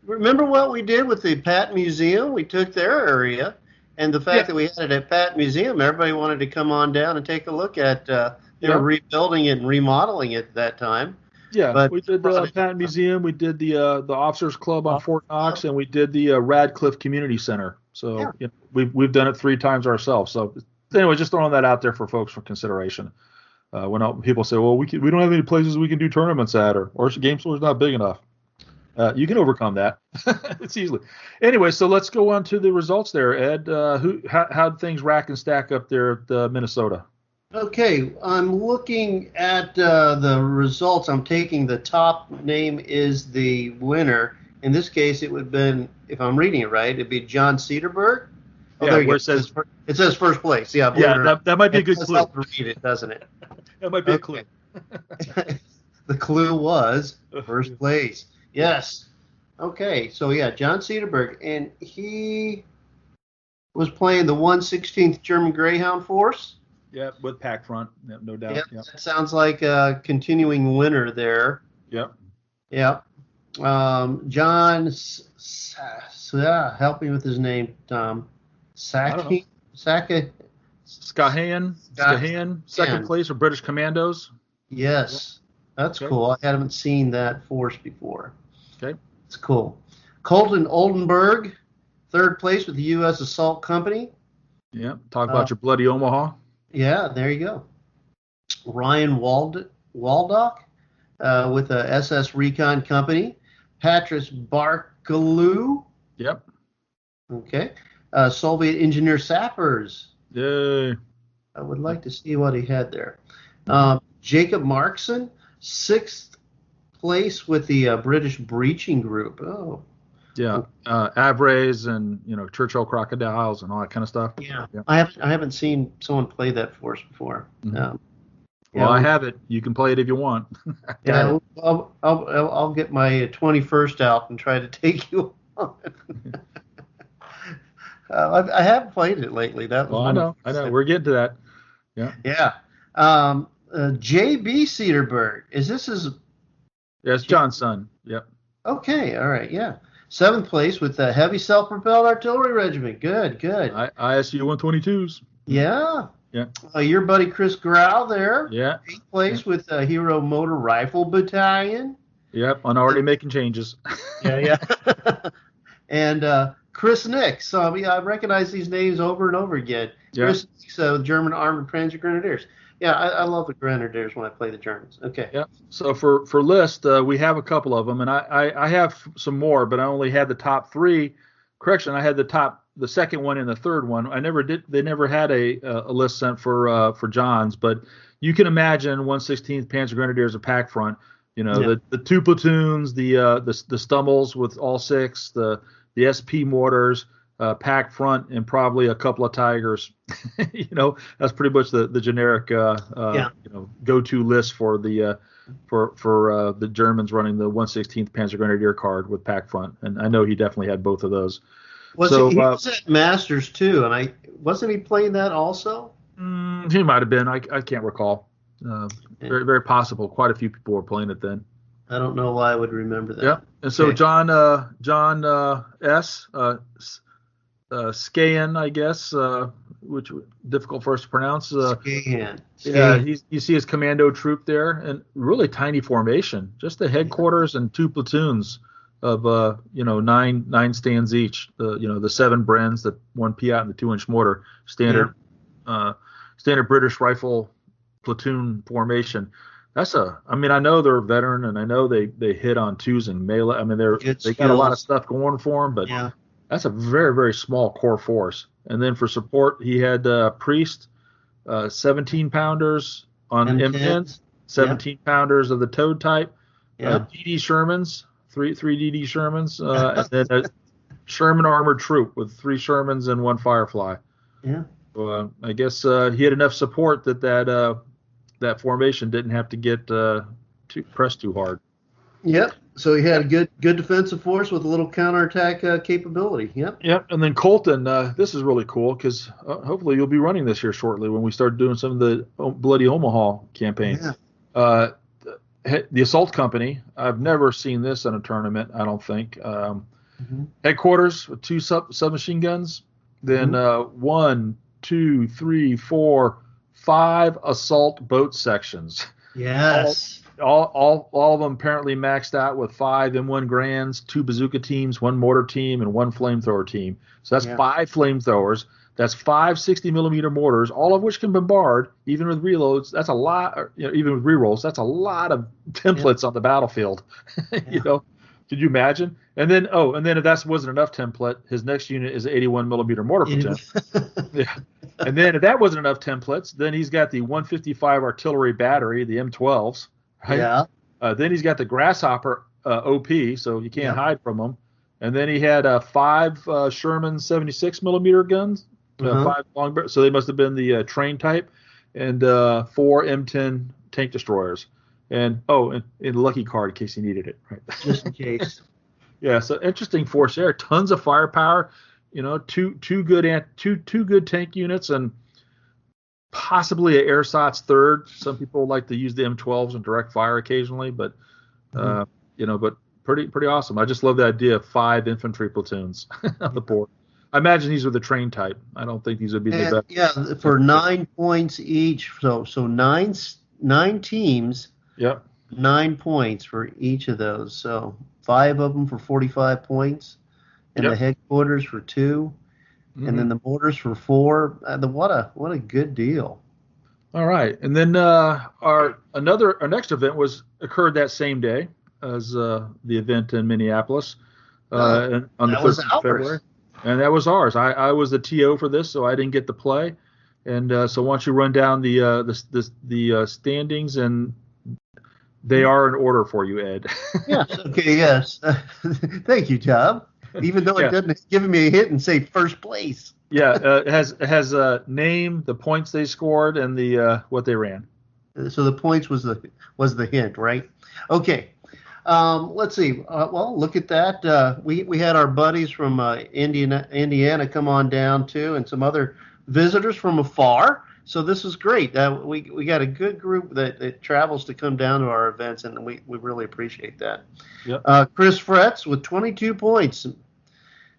Speaker 1: Remember what we did with the Pat Museum? We took their area, and the fact that we had it at Pat Museum, everybody wanted to come on down and take a look at. They were rebuilding it and remodeling it at that time.
Speaker 2: Yeah,
Speaker 1: But
Speaker 2: we did the Patton Museum, we did the Officers Club on Fort Knox, and we did the Radcliffe Community Center. So we've done it 3 times ourselves. So anyway, just throwing that out there for folks for consideration. When people say, well, we don't have any places we can do tournaments at, or game store's not big enough. You can overcome that. It's easily. Anyway, so let's go on to the results there, Ed. How'd things rack and stack up there at Minnesota?
Speaker 1: Okay, I'm looking at the results. I'm taking the top name is the winner. In this case, it would have been, if I'm reading it right, it'd be John Cedarberg. Oh,
Speaker 2: Yeah,
Speaker 1: there you
Speaker 2: where
Speaker 1: go.
Speaker 2: it says
Speaker 1: It says first place. Yeah, believe it or not.
Speaker 2: that might be a good
Speaker 1: It
Speaker 2: clue.
Speaker 1: does help to read it, doesn't it?
Speaker 2: That might be a clue.
Speaker 1: The clue was first place. Yes. Okay, so yeah, John Cedarberg, and he was playing the 116th German Greyhound Force.
Speaker 2: Yeah, with pack front, no doubt.
Speaker 1: Yep,
Speaker 2: Yep.
Speaker 1: that sounds like a continuing winner there.
Speaker 2: Yep.
Speaker 1: Yep. John, help me with his name, Tom. Saki,
Speaker 2: Skahan, second place for British Commandos.
Speaker 1: Yes, that's
Speaker 2: Okay.
Speaker 1: cool. I haven't seen that force before.
Speaker 2: Okay.
Speaker 1: It's cool. Colton Oldenburg, third place with the U.S. Assault Company.
Speaker 2: Yeah. Talk about your bloody Omaha.
Speaker 1: Yeah, there you go. Ryan Waldock with the SS Recon Company. Patrice Barkaloo.
Speaker 2: Yep.
Speaker 1: Okay. Soviet Engineer Sappers.
Speaker 2: Yay.
Speaker 1: I would like to see what he had there. Jacob Markson, 6th place with the British Breaching Group. Oh.
Speaker 2: Yeah, Avrays and Churchill Crocodiles and all that kind of stuff.
Speaker 1: Yeah. I haven't seen someone play that force before.
Speaker 2: Mm-hmm. Well, I have it. You can play it if you want.
Speaker 1: Yeah, I'll get my 21st out and try to take you on. I haven't played it lately. That was
Speaker 2: I know. We're getting to that. Yeah.
Speaker 1: Yeah. J.B. Cedarberg. Is this his?
Speaker 2: Yeah, it's John's son. Yep.
Speaker 1: Okay. All right. Yeah. 7th place with the Heavy Self-Propelled Artillery Regiment. Good.
Speaker 2: ISU 122s.
Speaker 1: Yeah.
Speaker 2: Yeah.
Speaker 1: Your buddy Chris Grau there.
Speaker 2: Yeah.
Speaker 1: 8th place with the Hero Motor Rifle Battalion.
Speaker 2: Yep. I'm already making changes.
Speaker 1: Yeah. And Chris Nix. I recognize these names over and over again.
Speaker 2: Yeah.
Speaker 1: Chris Nix, German Armored Panzer Grenadiers. Yeah, I love the Grenadiers when I play the Germans. Okay.
Speaker 2: Yeah. So for list, we have a couple of them, and I have some more, but I only had the top 3. Correction, I had the second one and the third one. They never had a list sent for John's, but you can imagine 116th Panzer Grenadiers, a pack front. The 2 platoons, the Stummels with all 6, the SP mortars, pack front, and probably a couple of Tigers. That's pretty much the generic go-to list for the the Germans running the 116th Panzer Grenadier card with pack front, and I know he definitely had both of those.
Speaker 1: He was at Masters too, and wasn't he playing that also?
Speaker 2: He might have been. I can't recall. Very, very possible. Quite a few people were playing it then.
Speaker 1: I don't know why I would remember that.
Speaker 2: Yeah, and so okay. John S. Skahan, I guess, which difficult for us to pronounce.
Speaker 1: Skahan.
Speaker 2: Yeah, you see his commando troop there, and really tiny formation. Just the headquarters and 2 platoons of 9 stands each. The 7 Brens, the 1 Piat, and the 2-inch mortar. Standard British rifle platoon formation. I know they're a veteran, and I know they hit on 2s and melee. I mean, they got a lot of stuff going for them, but that's a very, very small core force. And then for support, he had Priest, 17 pounders on M10s, 17 pounders of the Toad type, DD Shermans, three DD Shermans, and then a Sherman armored troop with 3 Shermans and 1 Firefly.
Speaker 1: Yeah.
Speaker 2: So I guess he had enough support that formation didn't have to get pressed too hard.
Speaker 1: Yep. So he had a good defensive force with a little counterattack capability. Yep.
Speaker 2: Yep. And then Colton, this is really cool because hopefully you'll be running this here shortly when we start doing some of the Bloody Omaha campaign. Yeah. The Assault Company, I've never seen this in a tournament, I don't think. Headquarters with 2 submachine guns, then 1, 2, 3, 4, 5 assault boat sections.
Speaker 1: Yes.
Speaker 2: All of them apparently maxed out with 5 M1 Grands, 2 bazooka teams, 1 mortar team, and 1 flamethrower team. So that's 5 flamethrowers. That's 5 60-millimeter mortars, all of which can bombard, even with reloads. That's a lot, even with rerolls. That's a lot of templates on the battlefield. Could you imagine? And then if that wasn't enough template, his next unit is an 81-millimeter mortar platoon. Yeah. And then if that wasn't enough templates, then he's got the 155 artillery battery, the M12s. Right?
Speaker 1: Yeah.
Speaker 2: Then he's got the Grasshopper OP, so you can't hide from them. And then he had 5 Sherman 76-millimeter guns, 5 long barrels. So they must have been the train type, and 4 M10 tank destroyers. And lucky card in case he needed it. Right.
Speaker 1: Just in case.
Speaker 2: Yeah, so interesting force there. Tons of firepower. Two good tank units, and possibly an Airsat's third. Some people like to use the M12s and direct fire occasionally, but but pretty awesome. I just love the idea of 5 infantry platoons on the board. I imagine these are the train type. I don't think these would be the best.
Speaker 1: Yeah, for 9 points each. So 9 teams.
Speaker 2: Yep.
Speaker 1: 9 points for each of those. So 5 of them for 45 points, and the headquarters for 2, and then the mortars for 4. What a good deal.
Speaker 2: All right, and then our next event occurred that same day as the event in Minneapolis on the 1st of February, and that was ours. I was the TO for this, so I didn't get to play. And so why don't you run down the standings, and they are in order for you, Ed.
Speaker 1: Yes. Okay. Yes. Thank you, Tom. Even though it doesn't give me a hint and say first place.
Speaker 2: Yeah. It has name, the points they scored, and the what they ran.
Speaker 1: So the points was the hint, right? Okay. Let's see. Well, look at that. We had our buddies from Indiana come on down too, and some other visitors from afar. So this is great. We got a good group that travels to come down to our events, and we really appreciate that.
Speaker 2: Yep.
Speaker 1: Chris Fretz with 22 points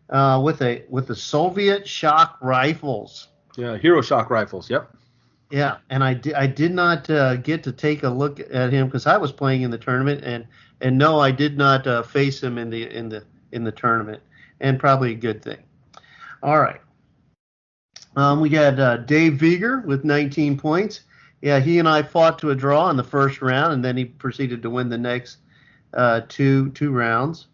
Speaker 1: with the Soviet shock rifles.
Speaker 2: Yeah, Hero Shock Rifles. Yep.
Speaker 1: Yeah, and I did not get to take a look at him because I was playing in the tournament, and no, I did not face him in the tournament, and probably a good thing. All right. We got Dave Vieger with 19 points. Yeah, he and I fought to a draw in the first round, and then he proceeded to win the next two rounds.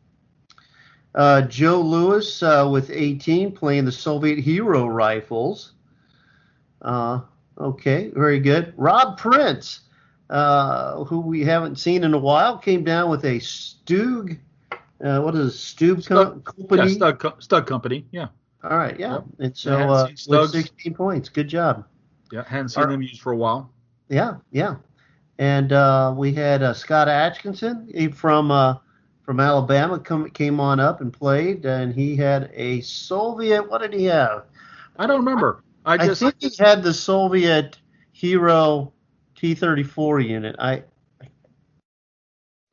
Speaker 1: Joe Lewis with 18, playing the Soviet Hero rifles. Okay, very good. Rob Prince, who we haven't seen in a while, came down with a Stug. What is it, Company?
Speaker 2: Yeah, Stug Company. Yeah.
Speaker 1: All right, yeah.
Speaker 2: Yep.
Speaker 1: And so with 16 points. Good job.
Speaker 2: Yeah, hadn't seen them used for a while.
Speaker 1: Yeah, yeah. And we had Scott Atkinson from Alabama came on up and played, and he had a Soviet. What did he have?
Speaker 2: I don't remember.
Speaker 1: I think he had the Soviet Hero T-34 unit.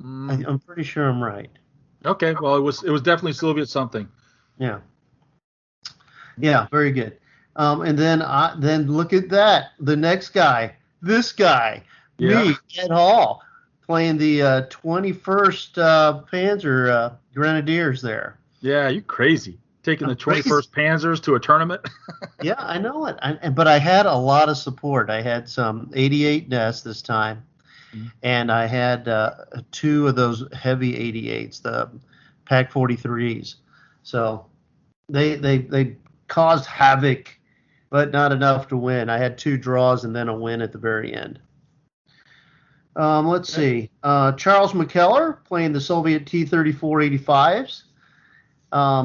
Speaker 1: I'm pretty sure I'm right.
Speaker 2: Okay, well, it was definitely Soviet something.
Speaker 1: Yeah. Yeah, very good. And then look at that. The next guy, this guy, me, Ed Hall, playing the 21st Panzer Grenadiers there.
Speaker 2: Yeah, you crazy. Taking the 21st Panzers to a tournament.
Speaker 1: Yeah, I know it. But I had a lot of support. I had some 88 nests this time, and I had two of those heavy 88s, the Pac 43s. So they caused havoc, but not enough to win. I had two draws and then a win at the very end. Let's see. Charles McKellar playing the Soviet T-34 85s.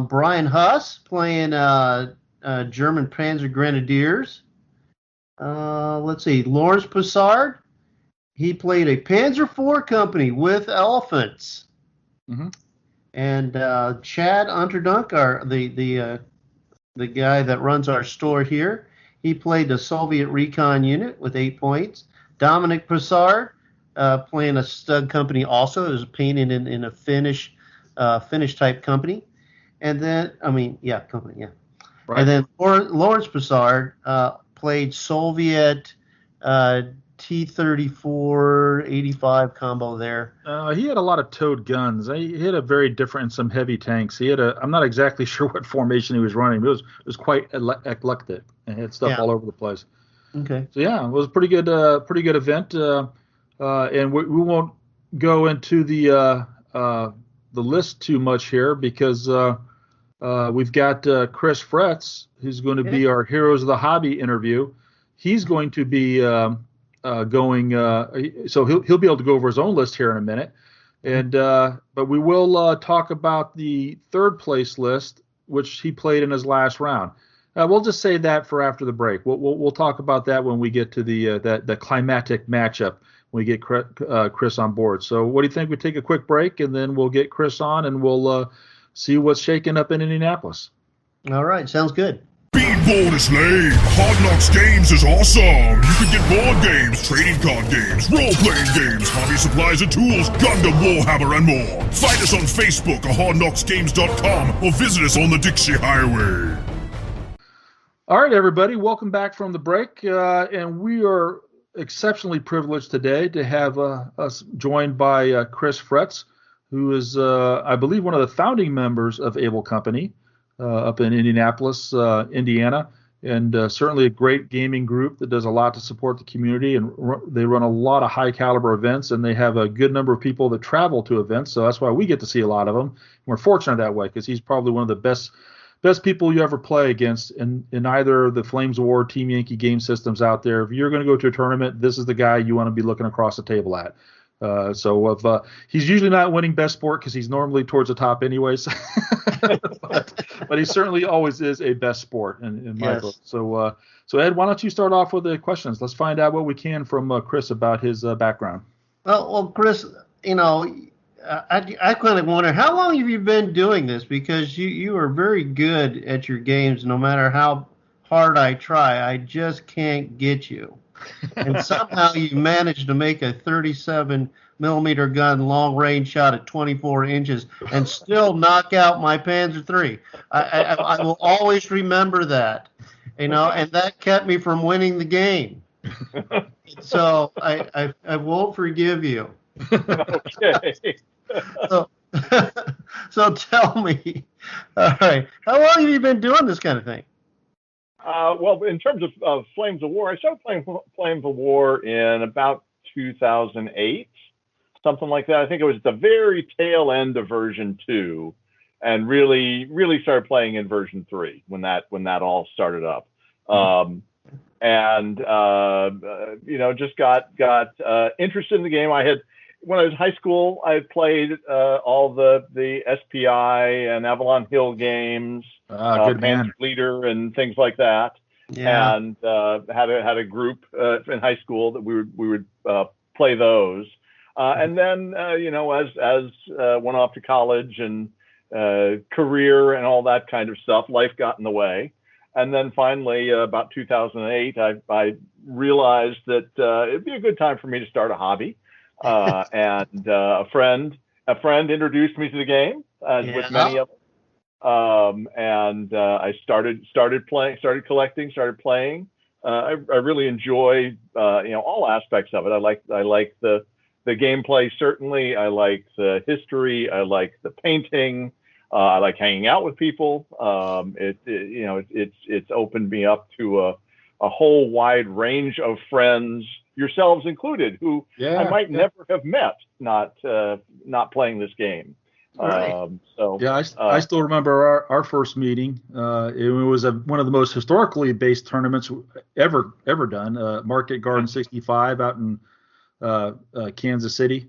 Speaker 1: Brian Huss playing German Panzer Grenadiers. Let's see. Lawrence Passard, he played a Panzer IV company with elephants. Mm-hmm. And Chad Unterdunk, the guy that runs our store here, he played the Soviet Recon unit with 8 points. Dominic Passard playing a stud company also. It was painted in a Finnish type company. And then, company, yeah. Right. And then Lawrence Passard played Soviet T-34 85 combo there.
Speaker 2: He had a lot of towed guns. He had a very different, some heavy tanks. He had I'm not exactly sure what formation he was running, but it was quite eclectic and had stuff all over the place.
Speaker 1: Okay.
Speaker 2: So yeah, it was a pretty good event. And we won't go into the list too much here because we've got Chris Fretz, who's going to be our Heroes of the Hobby interview. He's going to be so he'll be able to go over his own list here in a minute, and but we will talk about the third place list, which he played in his last round. We'll just say that for after the break. We'll talk about that when we get to the climatic matchup when we get Chris on board. So what do you think? We take a quick break and then we'll get Chris on and we'll see what's shaking up in Indianapolis.
Speaker 1: All right, sounds good.
Speaker 3: Being bold is lame. Hard Knocks Games is awesome. You can get board games, trading card games, role-playing games, hobby supplies and tools, Gundam, Warhammer, and more. Find us on Facebook or hardknocksgames.com or visit us on the Dixie Highway.
Speaker 2: All right, everybody, welcome back from the break. And we are exceptionally privileged today to have us joined by Chris Fretz, who is, I believe, one of the founding members of Able Company. Up in Indianapolis, Indiana, and certainly a great gaming group that does a lot to support the community, and they run a lot of high caliber events, and they have a good number of people that travel to events, so that's why we get to see a lot of them. We're fortunate that way because he's probably one of the best people you ever play against in either the Flames of War, Team Yankee game systems out there. If you're going to go to a tournament, this is the guy you want to be looking across the table at. He's usually not winning best sport because he's normally towards the top anyways, but he certainly always is a best sport in my book. So Ed, why don't you start off with the questions? Let's find out what we can from Chris about his background.
Speaker 1: Well, Chris, I kind of wonder, how long have you been doing this? Because you are very good at your games. No matter how hard I try, I just can't get you. And somehow you managed to make a 37-millimeter gun long-range shot at 24 inches and still knock out my Panzer III. I will always remember that, and that kept me from winning the game. So I won't forgive you.
Speaker 4: Okay.
Speaker 1: So tell me, all right, how long have you been doing this kind of thing?
Speaker 4: Well, in terms of Flames of War, I started playing Flames of War in about 2008, something like that. I think it was at the very tail end of version 2, and really started playing in version 3 when that all started up. Just got interested in the game. When I was in high school, I had played all the SPI and Avalon Hill games,
Speaker 2: good man.
Speaker 4: Panzer Leader and things like that.
Speaker 1: Yeah.
Speaker 4: And had a group in high school that we would play those. And then as went off to college and career and all that kind of stuff, life got in the way. And then finally, about 2008, I realized that it'd be a good time for me to start a hobby. And a friend introduced me to the game, with many of them. I started collecting, started playing. I really enjoy all aspects of it. I like the gameplay, certainly. I like the history. I like the painting. I like hanging out with people. It's opened me up to a whole wide range of friends, yourselves included, who I might never have met not playing this game.
Speaker 1: Right.
Speaker 2: I still remember our first meeting. It was one of the most historically based tournaments ever done. Market Garden 65 out in Kansas City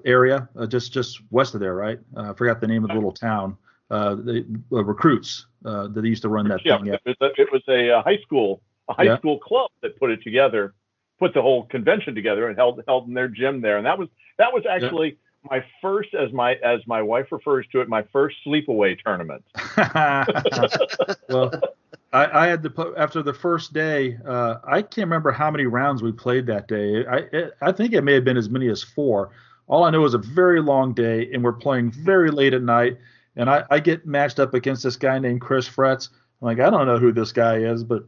Speaker 2: area, just west of there, right? I forgot the name of the little town. The recruits that they used to run that thing.
Speaker 4: It was a high school club that put it together, put the whole convention together, and held in their gym there. And that was actually my first, as my wife refers to it, my first sleepaway tournament.
Speaker 2: Well, I had to after the first day. I can't remember how many rounds we played that day. I think it may have been as many as 4. All I know is a very long day, and we're playing very late at night. And I get matched up against this guy named Chris Fretz. I'm like, I don't know who this guy is, but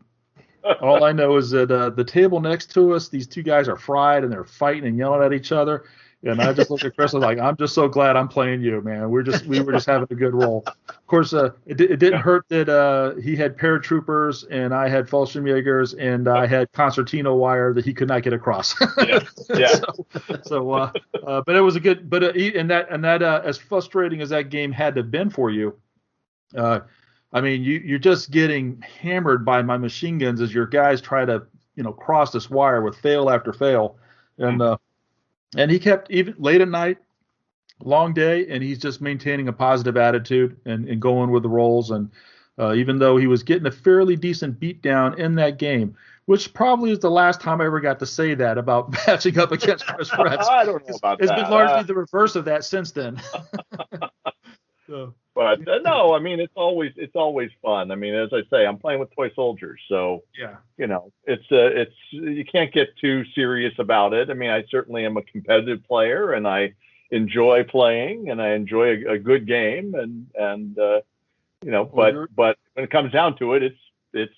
Speaker 2: all I know is that the table next to us, these two guys are fried and they're fighting and yelling at each other. And I just looked at Chris and was like, I'm just so glad I'm playing you, man. We were just having a good roll. Of course, it didn't hurt that he had paratroopers and I had Fallschirmjägers and I had concertina wire that he could not get across.
Speaker 4: Yeah.
Speaker 2: But it was a good. But as frustrating as that game had to have been for you, I mean, you're just getting hammered by my machine guns as your guys try to cross this wire with fail after fail, and he kept, even late at night, long day, and he's just maintaining a positive attitude and going with the rolls. And even though he was getting a fairly decent beat down in that game, which probably is the last time I ever got to say that about matching up against Chris Fretz.
Speaker 4: I don't know about that.
Speaker 2: It's been largely the reverse of that since then.
Speaker 4: But no, I mean, it's always fun. I mean, as I say, I'm playing with toy soldiers, so it's you can't get too serious about it. I mean, I certainly am a competitive player, and I enjoy playing, and I enjoy a good game, but when it comes down to it, it's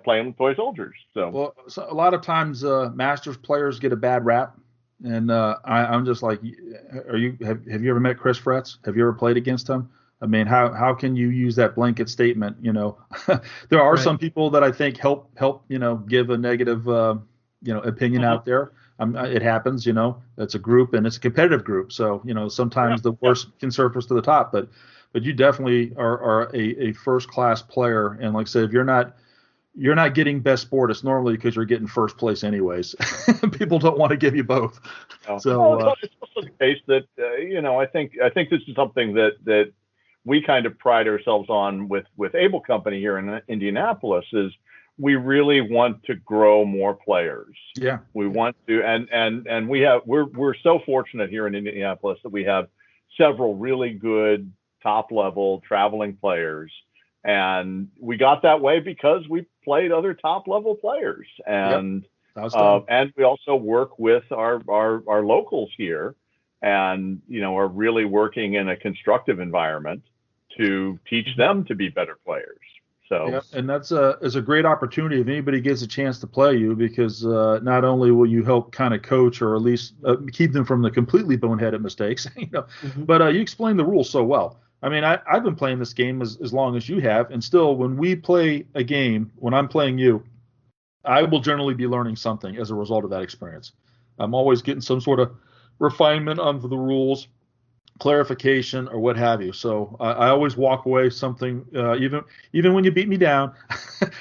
Speaker 4: playing with toy soldiers. So
Speaker 2: a lot of times Masters players get a bad rap. And I'm just like, have you ever met Chris Fretz? Have you ever played against him? I mean, how can you use that blanket statement? There are some people that I think help give a negative opinion out there. It happens. It's a group and it's a competitive group. So sometimes the worst can surface to the top. But but you definitely are a first class player. And like I said, if you're not getting best sport, it's normally because you're getting first place anyways. People don't want to give you both.
Speaker 4: Oh.
Speaker 2: So
Speaker 4: Well, it's also the case that I think this is something that we kind of pride ourselves on with Able Company here in Indianapolis is we really want to grow more players.
Speaker 2: yeah,
Speaker 4: We want to, and we're so fortunate here in Indianapolis that we have several really good top level traveling players. And we got that way because we played other top level players, and and we also work with our locals here, and are really working in a constructive environment to teach them to be better players. So
Speaker 2: yeah, and that's a great opportunity if anybody gets a chance to play you, because not only will you help kind of coach or at least keep them from the completely boneheaded mistakes, but you explain the rules so well. I mean, I've been playing this game as long as you have, and still, when we play a game, when I'm playing you, I will generally be learning something as a result of that experience. I'm always getting some sort of refinement on the rules, clarification, or what have you. So I always walk away something, even when you beat me down,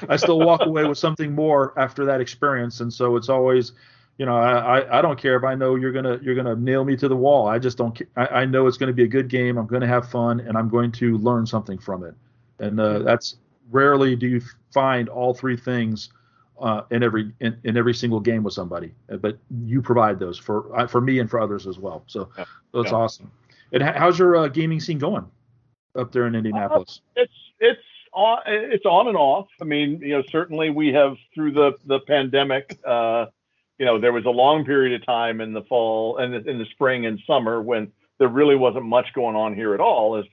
Speaker 2: I still walk away with something more after that experience. And so it's always, I don't care if I know you're gonna nail me to the wall. I just don't. I know it's going to be a good game. I'm going to have fun, and I'm going to learn something from it. And that's rarely do you find all three things in every single game with somebody. But you provide those for me and for others as well. So that's awesome. And how's your gaming scene going up there in Indianapolis?
Speaker 4: It's on and off. I mean, certainly we have through the pandemic. There was a long period of time in the fall and in the spring and summer when there really wasn't much going on here at all, as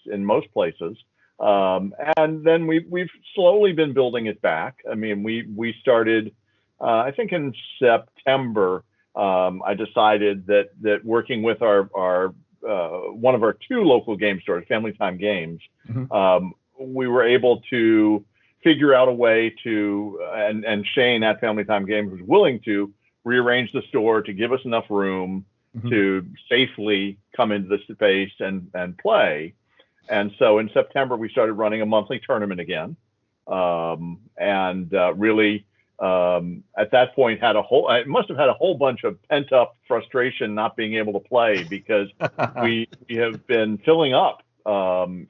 Speaker 4: in most places. And then we've slowly been building it back. I mean, we started, I think in September. I decided that working with our one of our two local game stores, Family Time Games, we were able to figure out a way to, and Shane at Family Time Games was willing to rearrange the store to give us enough room to safely come into the space and play. And so in September, we started running a monthly tournament again. Really, at that point, I must have had a whole bunch of pent up frustration not being able to play because we have been filling up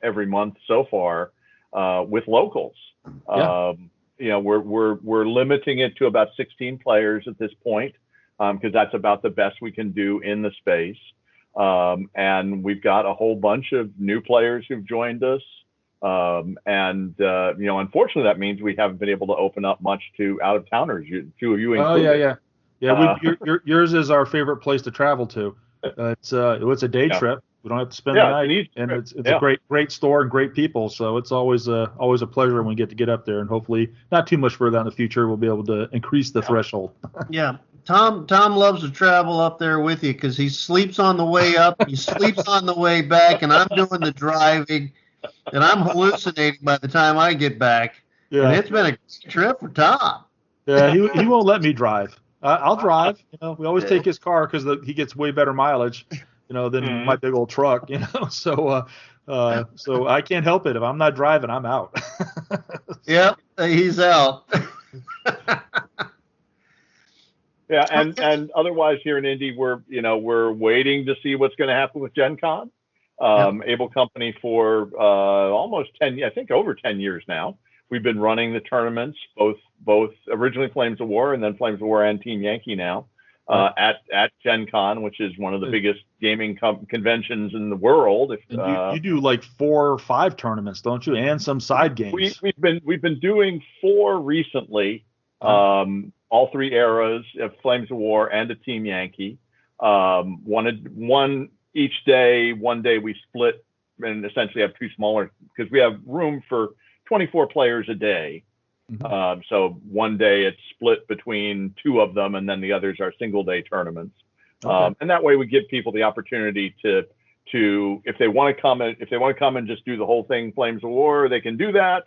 Speaker 4: every month so far with locals. We're limiting it to about 16 players at this point because that's about the best we can do in the space. And we've got a whole bunch of new players who've joined us. Unfortunately, that means we haven't been able to open up much to out of towners. Two of you included.
Speaker 2: Yours is our favorite place to travel to. It's a day trip. We don't have to spend the night, and it's a great store and great people. So it's always a pleasure when we get up there, and hopefully not too much further in the future we'll be able to increase the threshold.
Speaker 1: Yeah. Tom loves to travel up there with you because he sleeps on the way up, he sleeps on the way back, and I'm doing the driving, and I'm hallucinating by the time I get back. Yeah. And it's been a trip for Tom.
Speaker 2: Yeah, he won't let me drive. I'll drive. We always take his car because he gets way better mileage, than my big old truck. So I can't help it. If I'm not driving, I'm out.
Speaker 1: Yep, he's out.
Speaker 4: Yeah, and otherwise here in Indy, we're waiting to see what's going to happen with Gen Con. Able Company for almost 10, I think over 10 years now. We've been running the tournaments, both originally Flames of War and then Flames of War and Team Yankee now at Gen Con, which is one of the biggest gaming conventions in the world.
Speaker 2: You do like 4 or 5 tournaments, don't you? And some side games.
Speaker 4: We've been doing 4 recently. All 3 eras of Flames of War and a Team Yankee. One each day. One day we split and essentially have 2 smaller because we have room for 24 players a day. So one day it's split between 2 of them, and then the others are single day tournaments. And that way we give people the opportunity to if they want to come and just do the whole thing Flames of War, they can do that.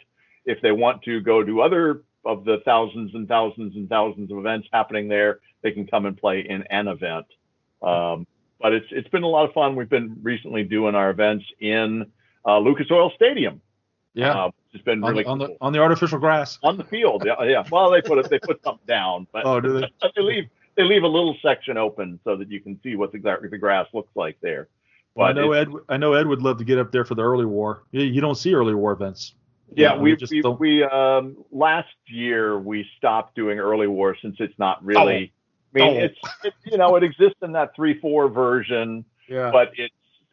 Speaker 4: If they want to go to other of the thousands and thousands and thousands of events happening there, they can come and play in an event. But it's been a lot of fun. We've been recently doing our events in Lucas Oil Stadium.
Speaker 2: Yeah,
Speaker 4: it's been really cool.
Speaker 2: On the artificial grass.
Speaker 4: On the field, yeah. Well, they put something down, but
Speaker 2: do they?
Speaker 4: they leave a little section open so that you can see what the grass looks like there.
Speaker 2: Well, I know Ed would love to get up there for the early war. You don't see early war events.
Speaker 4: Yeah, we last year we stopped doing early war since it's not really. It exists in that 3.4 version, but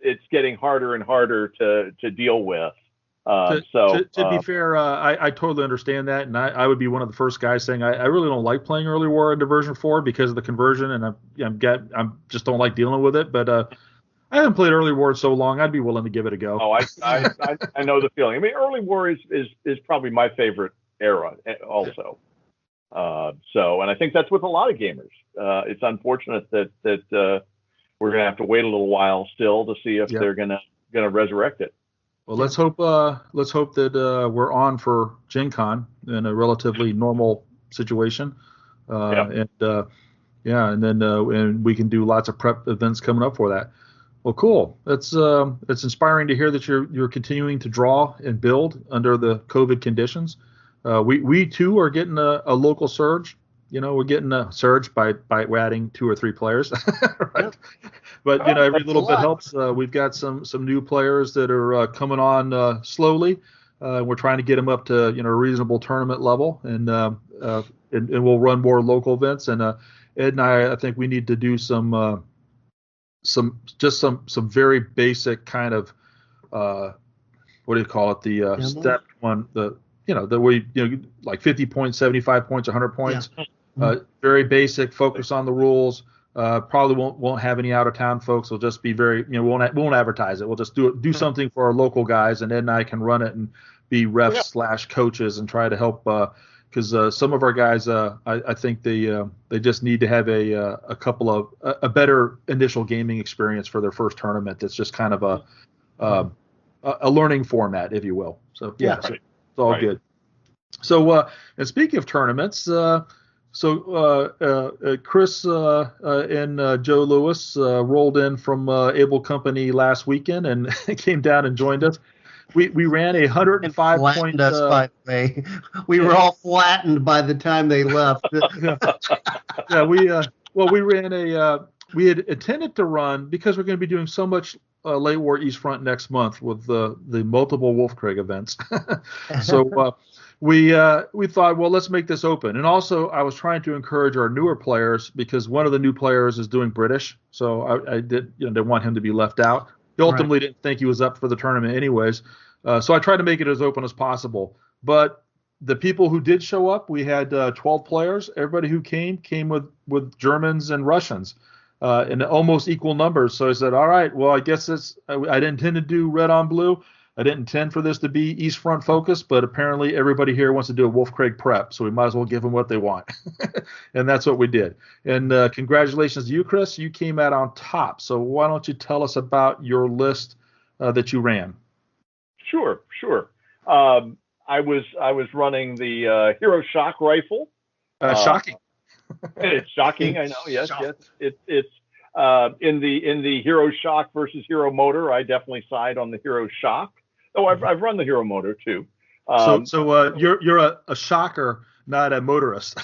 Speaker 4: it's getting harder and harder to deal with. To
Speaker 2: be fair, I totally understand that, and I would be one of the first guys saying I really don't like playing early war into version 4 because of the conversion, and I'm just don't like dealing with it. But I haven't played early war in so long. I'd be willing to give it a go.
Speaker 4: Oh, I know the feeling. I mean, early war is probably my favorite era also. And I think that's with a lot of gamers. It's unfortunate that we're gonna have to wait a little while still to see if they're gonna resurrect it.
Speaker 2: Well, let's hope that we're on for Gen Con in a relatively normal situation, and then we can do lots of prep events coming up for that. Well, cool. It's inspiring to hear that you're continuing to draw and build under the COVID conditions. We too are getting a local surge. We're getting a surge by adding 2 or 3 players, right? But every little bit helps. We've got some new players that are coming on slowly. We're trying to get them up to a reasonable tournament level, and we'll run more local events. And Ed and I think we need to do some very basic kind of what do you call it? The step one, like 50 points, 75 points, 100 points. Very basic. Focus on the rules. Probably won't have any out of town folks. We'll just be very won't advertise it. We'll just do something for our local guys, and Ed and I can run it and be refs / coaches and try to help. Because some of our guys, I think they just need to have a better initial gaming experience for their first tournament. That's just kind of a learning format, if you will. So it's all good. So and speaking of tournaments, Chris and Joe Lewis rolled in from Able Company last weekend and came down and joined us. We ran a 105 point.
Speaker 1: Us, by the way. We were all flattened by the time they left.
Speaker 2: We had intended to run because we're going to be doing so much late war East Front next month with the multiple Wolfkrieg events. So we thought, well, let's make this open. And also, I was trying to encourage our newer players because one of the new players is doing British, so I didn't want him to be left out. He ultimately didn't think he was up for the tournament anyways. So I tried to make it as open as possible. But the people who did show up, we had 12 players. Everybody who came with Germans and Russians in almost equal numbers. So I said, all right, well, I guess I didn't intend to do red on blue. I didn't intend for this to be East Front focused, but apparently everybody here wants to do a Wolfkrieg prep, so we might as well give them what they want. And that's what we did. And congratulations to you, Chris. You came out on top. So why don't you tell us about your list that you ran?
Speaker 4: Sure. I was running the Hero Shock Rifle.
Speaker 2: Shocking.
Speaker 4: It's shocking, I know. Yes. It's in the Hero Shock versus Hero Motor. I definitely side on the Hero Shock. Oh, I've run the Hero Motor too.
Speaker 2: So you're a shocker, not a motorist.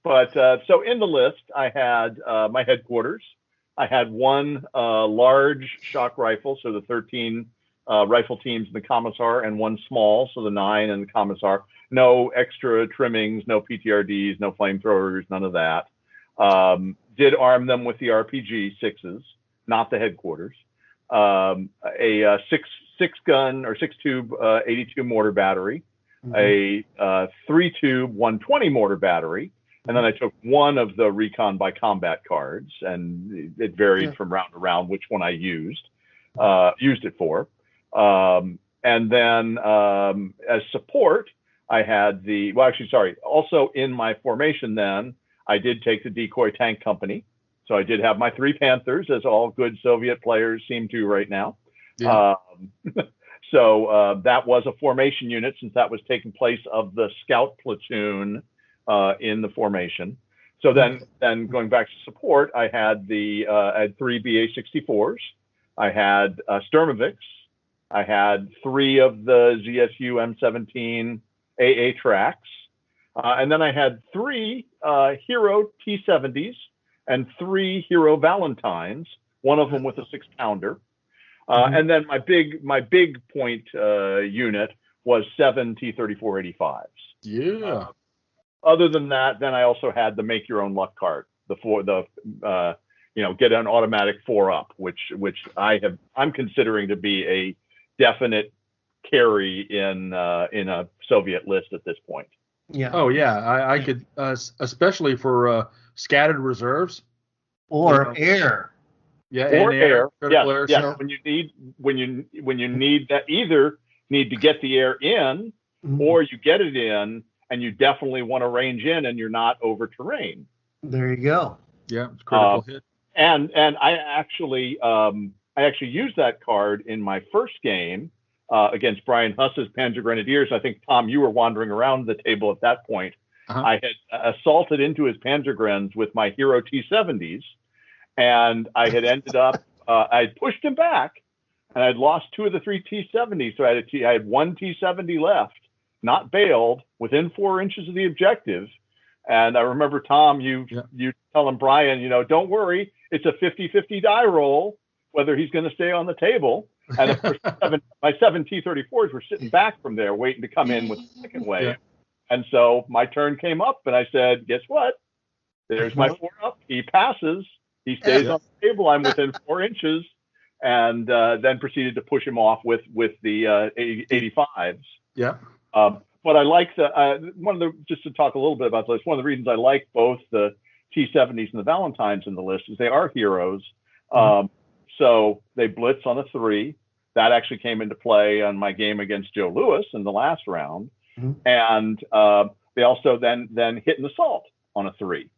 Speaker 4: But so in the list, I had my headquarters. I had one large shock rifle, so the 13 rifle teams in the Commissar, and one small, so the 9 in the Commissar. No extra trimmings, no PTRDs, no flamethrowers, none of that. Did arm them with the RPG 6s, not the headquarters. A six gun or 6 tube 82 mortar battery, a 3 tube 120 mortar battery, and then I took one of the Recon by Combat cards, and it varied from round to round which one I used it for. And then as support, I had also in my formation then, I did take the Decoy Tank Company. So I did have my 3 Panthers, as all good Soviet players seem to right now. Yeah. So that was a formation unit, since that was taking place of the scout platoon in the formation. So then going back to support, I had I had 3 BA-64s. I had Sturmovix. I had 3 of the ZSU M17 AA tracks. And then I had 3 Hero T70s and 3 Hero Valentines, one of them with a 6-pounder. And then my big point unit was 7 T-34-85s.
Speaker 2: Yeah.
Speaker 4: Other than that, then I also had the make your own luck card, get an automatic 4-up, which I'm considering to be a definite carry in a Soviet list at this point.
Speaker 1: Yeah.
Speaker 2: Oh yeah, I could, especially for scattered reserves
Speaker 1: or air.
Speaker 2: Yeah,
Speaker 4: or
Speaker 2: and
Speaker 4: air.
Speaker 2: critical
Speaker 4: Yes,
Speaker 2: air.
Speaker 4: yes.
Speaker 2: So-
Speaker 4: When you need that, either need to get the air in,
Speaker 1: Mhm.
Speaker 4: or you get it in and you definitely want to range in and you're not over terrain.
Speaker 1: There you go.
Speaker 2: Yeah, it's critical hit.
Speaker 4: And I actually used that card in my first game against Brian Huss's Panzer Grenadiers. I think, Tom, you were wandering around the table at that point.
Speaker 2: Uh-huh.
Speaker 4: I had assaulted into his Panzer Grens with my Hero T70s, and I had ended up I pushed him back, and I'd lost 2 of the 3 T70s, so I had 1 T70 left, not bailed, within 4 inches of the objective. And I remember, Tom, you telling Brian, don't worry, it's a 50-50 die roll whether he's going to stay on the table. And of course, my 7 T-34s were sitting back from there waiting to come in with the second wave. Yeah. And so my turn came up, and I said, guess what? There's my 4-up. He passes. He stays on the table. I'm within 4 inches. And then proceeded to push him off with the 85s.
Speaker 2: Yeah.
Speaker 4: But I like just to talk a little bit about this, one of the reasons I like both the T70s and the Valentines in the list is they are heroes. So they blitz on a 3. That actually came into play on my game against Joe Lewis in the last round. And they also then hit an assault on a 3,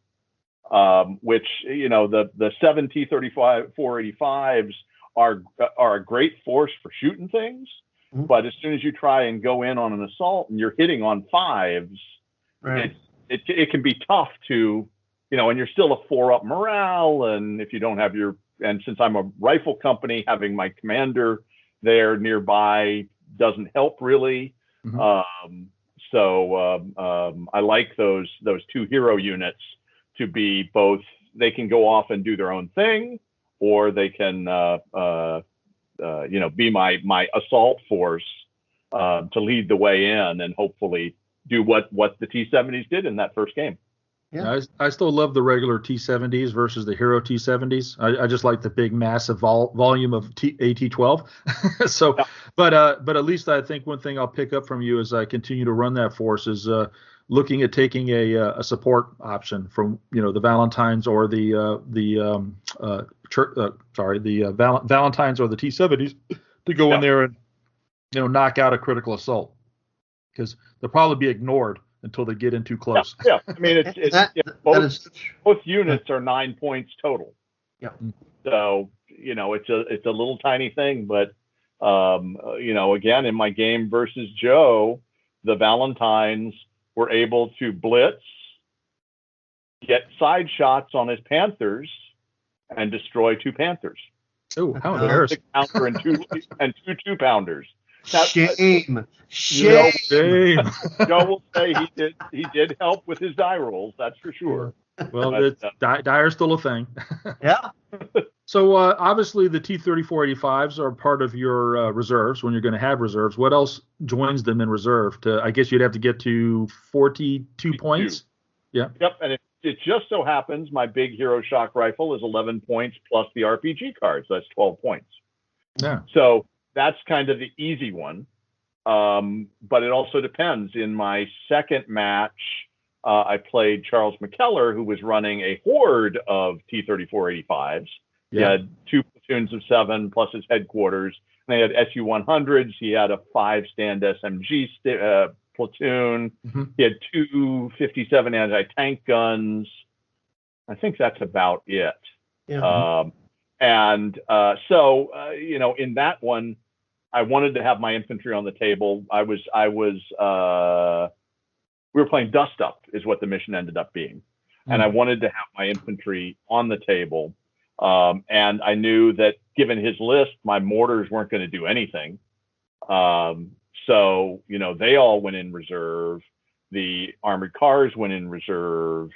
Speaker 4: which, the 7 T-34-85s are a great force for shooting things. But as soon as you try and go in on an assault and you're hitting on 5s,
Speaker 1: Right.
Speaker 4: it can be tough to, and you're still a 4-up morale. And if you don't have and since I'm a rifle company, having my commander there nearby doesn't help really. So I like those 2 hero units to be both. They can go off and do their own thing, or they can be my assault force to lead the way in and hopefully do what the T-70s did in that first game.
Speaker 2: Yeah, I still love the regular T-70s versus the Hero T-70s. I just like the big, massive volume of AT-12. So, but at least I think one thing I'll pick up from you as I continue to run that force is looking at taking a support option from the Valentines or the Valentines or the T-70s to go in there and knock out a critical assault, because they'll probably be ignored until they get in too close.
Speaker 4: Yeah. I mean, both units are 9 points total.
Speaker 1: Yeah.
Speaker 4: So it's a little tiny thing, but again, in my game versus Joe, the Valentines were able to blitz, get side shots on his Panthers, and destroy 2 Panthers.
Speaker 2: Oh, how embarrassing!
Speaker 4: 6-pounder and two 2-pounders.
Speaker 1: Shame.
Speaker 4: Joe will say he did help with his die rolls, that's for sure.
Speaker 2: Well, Dyer's still a thing.
Speaker 1: Yeah.
Speaker 2: So obviously the T-34-85s are part of your reserves when you're going to have reserves. What else joins them in reserve? I guess you'd have to get to 42 points. Yeah.
Speaker 4: Yep. And it just so happens my big Hero Shock Rifle is 11 points plus the RPG cards. That's 12 points.
Speaker 2: Yeah.
Speaker 4: So that's kind of the easy one. But it also depends. In my second match, I played Charles McKellar, who was running a horde of T-34-85s. He had 2 platoons of 7 plus his headquarters. And they had SU-100s. He had a 5-stand SMG platoon. He had 2 57 anti-tank guns. I think that's about it.
Speaker 1: Yeah.
Speaker 4: So in that one, I wanted to have my infantry on the table. We were playing Dust Up is what the mission ended up being. And I wanted to have my infantry on the table. And I knew that given his list, my mortars weren't going to do anything. So, they all went in reserve. The armored cars went in reserve,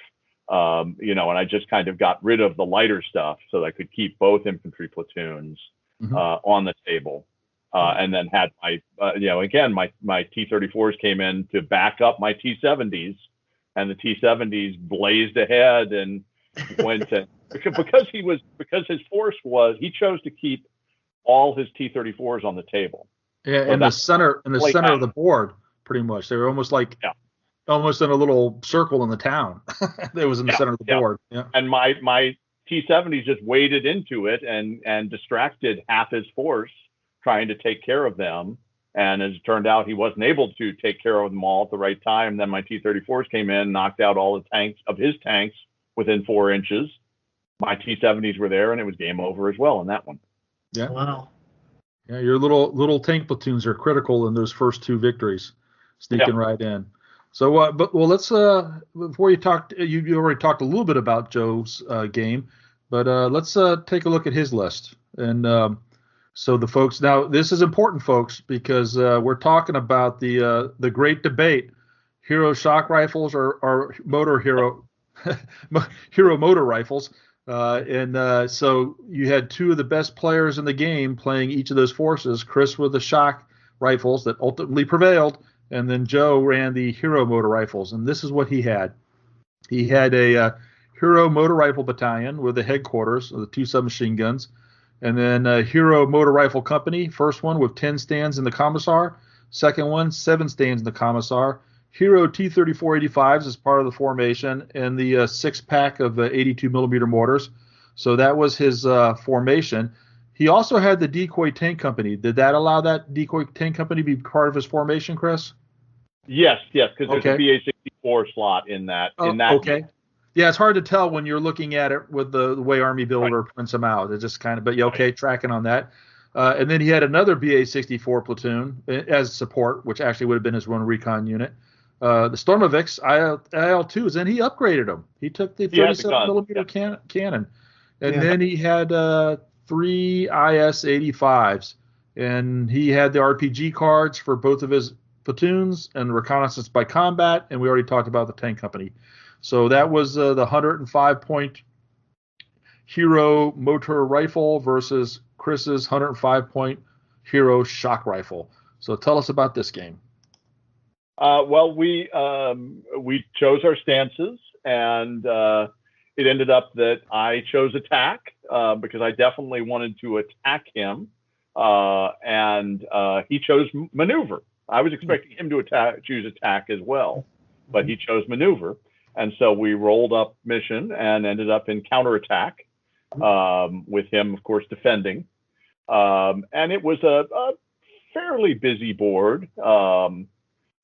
Speaker 4: and I just kind of got rid of the lighter stuff so that I could keep both infantry platoons on the table. And then had my T-34s came in to back up my T-70s, and the T-70s blazed ahead and went to, because his force he chose to keep all his T-34s on the table.
Speaker 2: Yeah, so in the center of the board, pretty much. They were almost like almost in a little circle in the town. It was in the center of the board. Yeah.
Speaker 4: And my T-70s just waded into it and distracted half his force trying to take care of them. And as it turned out, he wasn't able to take care of them all at the right time. Then my T-34s came in, knocked out all his tanks within 4 inches. My T-70s were there, and it was game over as well in that one.
Speaker 2: Yeah.
Speaker 1: Wow.
Speaker 2: Yeah, your little tank platoons are critical in those first 2 victories, sneaking right in. So, let's before you talked, you already talked a little bit about Joe's game, but let's take a look at his list. And so the folks, now this is important, folks, because we're talking about the great debate: Hero Shock Rifles or Motor Hero Hero Motor Rifles. So you had 2 of the best players in the game playing each of those forces. Chris with the shock rifles that ultimately prevailed, and then Joe ran the Hero Motor Rifles. And this is what he had. He had a Hero Motor Rifle Battalion with the headquarters of the 2 submachine guns, and then a Hero Motor Rifle Company, first one with 10 stands in the commissar, second one 7 stands in the commissar. Hero T-34-85s as part of the formation, and the 6-pack of 82 millimeter mortars. So that was his formation. He also had the Decoy Tank Company. Did that allow that Decoy Tank Company to be part of his formation, Chris?
Speaker 4: Yes, because there's a BA-64 slot in that.
Speaker 2: Okay. Yeah, it's hard to tell when you're looking at it with the way Army Builder prints them out. It's just kind of, but tracking on that. And then he had another BA-64 platoon as support, which actually would have been his one recon unit. The Stormoviks IL-2s, and he upgraded them. He took the 37 millimeter cannon, and then he had 3 IS-85s, and he had the RPG cards for both of his platoons and reconnaissance by combat, and we already talked about the tank company. So that was the 105-point Hero Motor Rifle versus Chris's 105-point Hero Shock Rifle. So tell us about this game.
Speaker 4: We chose our stances, and it ended up that I chose attack because I definitely wanted to attack him, and he chose maneuver. I was expecting him to choose attack as well, but he chose maneuver, and so we rolled up mission and ended up in counterattack with him, of course, defending, and it was a fairly busy board.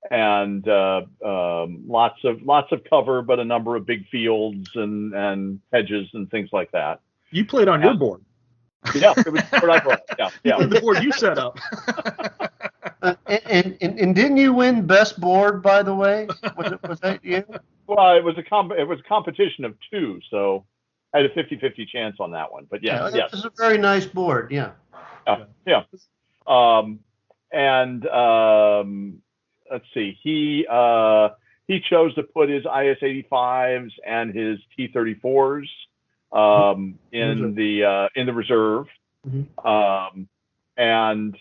Speaker 4: And lots of cover, but a number of big fields and hedges and things like that.
Speaker 2: You played on your board.
Speaker 4: Yeah, it was the board I brought. Yeah.
Speaker 2: The board you set up.
Speaker 1: And didn't you win best board, by the way? Was that you?
Speaker 4: Well, it was a competition of 2, so I had a 50-50 chance on that one. But yes.
Speaker 1: It's a very nice board. Yeah.
Speaker 4: Yeah. Let's see. He chose to put his IS-85s and his T-34s in the reserve, and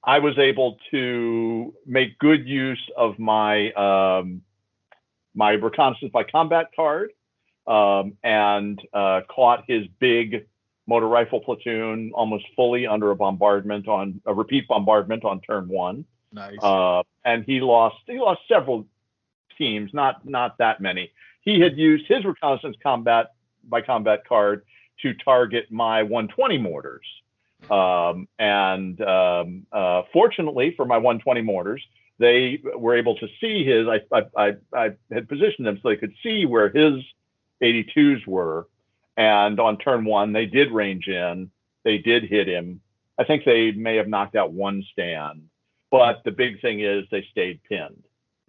Speaker 4: I was able to make good use of my my reconnaissance by combat card, and caught his big motor rifle platoon almost fully under a repeat bombardment on turn 1.
Speaker 2: Nice.
Speaker 4: And he lost several teams, not that many. He had used his reconnaissance combat by combat card to target my 120 mortars. Fortunately for my 120 mortars, they were able to see his. I had positioned them so they could see where his 82s were. And on turn 1, they did range in. They did hit him. I think they may have knocked out 1 stand. But the big thing is they stayed pinned.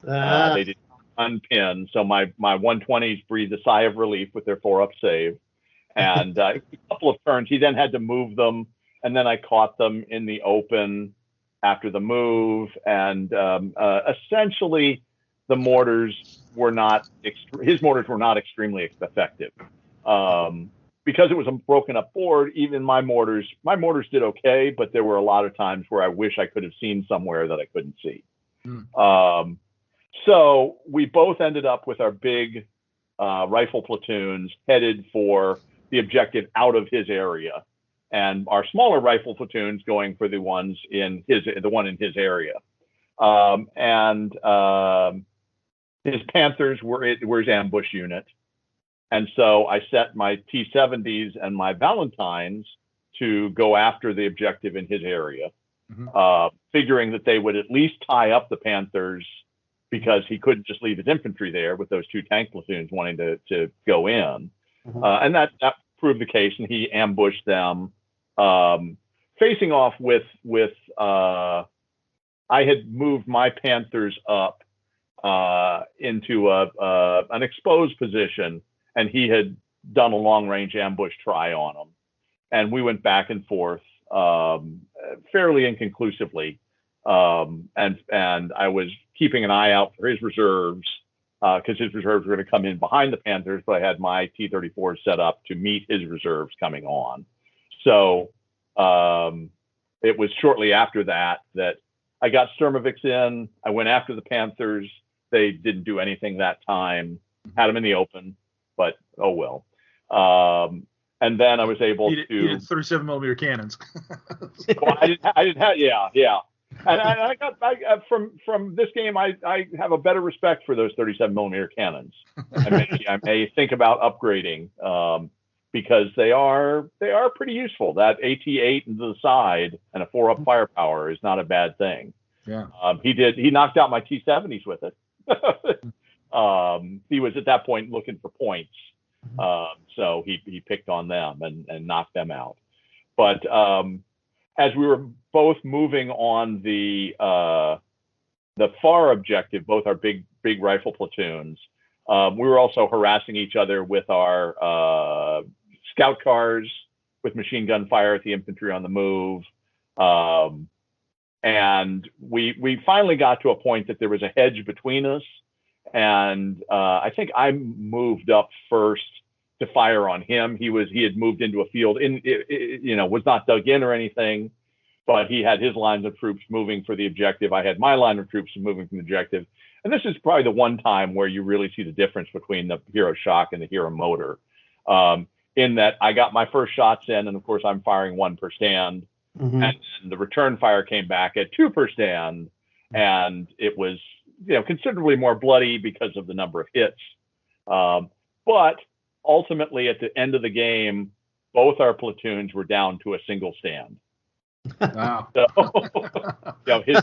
Speaker 4: They unpinned. So my 120s breathed a sigh of relief with their 4-up save. And a couple of turns, he then had to move them. And then I caught them in the open after the move. And essentially, the mortars were not, his mortars were not extremely effective. Because it was a broken up board, even my mortars did okay, but there were a lot of times where I wish I could have seen somewhere that I couldn't see. So we both ended up with our big rifle platoons headed for the objective out of his area, and our smaller rifle platoons going for the one in his area. His Panthers were his ambush unit. And so I set my T-70s and my Valentines to go after the objective in his area, figuring that they would at least tie up the Panthers because he couldn't just leave his infantry there with those 2 tank platoons wanting to go in. And that proved the case, and he ambushed them, facing off with I had moved my Panthers up into an exposed position, and he had done a long-range ambush try on them. And we went back and forth fairly inconclusively. And I was keeping an eye out for his reserves, because his reserves were going to come in behind the Panthers, but I had my T-34 set up to meet his reserves coming on. So it was shortly after that I got Sturmovix in. I went after the Panthers. They didn't do anything that time. Had them in the open. But oh well. And then I was able to.
Speaker 2: You did 37 millimeter cannons.
Speaker 4: Well, I didn't have. Yeah. And I got from this game. I have a better respect for those 37 millimeter cannons. I may think about upgrading because they are pretty useful. That AT-8 into the side and a 4-up firepower is not a bad thing.
Speaker 2: Yeah.
Speaker 4: He knocked out my T-70s with it. He was at that point looking for points, so he picked on them and knocked them out. But as we were both moving on the far objective, both our big rifle platoons, we were also harassing each other with our scout cars, with machine gun fire at the infantry on the move. And we finally got to a point that there was a hedge between us. And I think I moved up first to fire on him. He had moved into a field, was not dug in or anything, but he had his lines of troops moving for the objective. I had my line of troops moving from the objective. And this is probably the one time where you really see the difference between the Hero Shock and the Hero Motor, in that I got my first shots in, and of course I'm firing 1 per stand, and the return fire came back at 2 per stand, and it was considerably more bloody because of the number of hits. But ultimately, at the end of the game, both our platoons were down to a single stand.
Speaker 2: Wow.
Speaker 4: So, his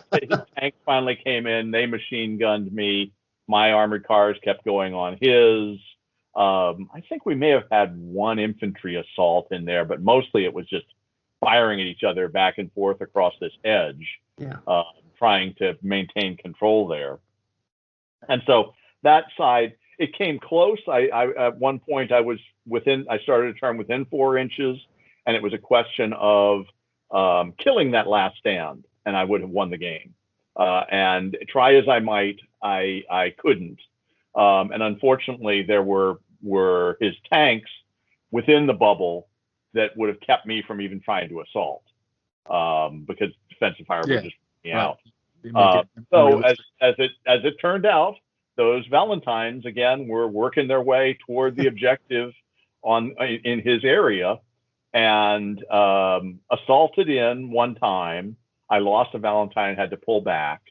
Speaker 4: tank finally came in. They machine gunned me. My armored cars kept going on his. I think we may have had 1 infantry assault in there, but mostly it was just firing at each other back and forth across this edge.
Speaker 1: Yeah.
Speaker 4: Trying to maintain control there. And so that side, it came close. I at one point I started a turn within 4 inches, and it was a question of killing that last stand, and I would have won the game. And try as I might, I couldn't. And unfortunately, there were his tanks within the bubble that would have kept me from even trying to assault, because defensive fire was just me out. So as it turned out, those Valentines again were working their way toward the objective in his area, and assaulted in one time. I lost a Valentine, had to pull back,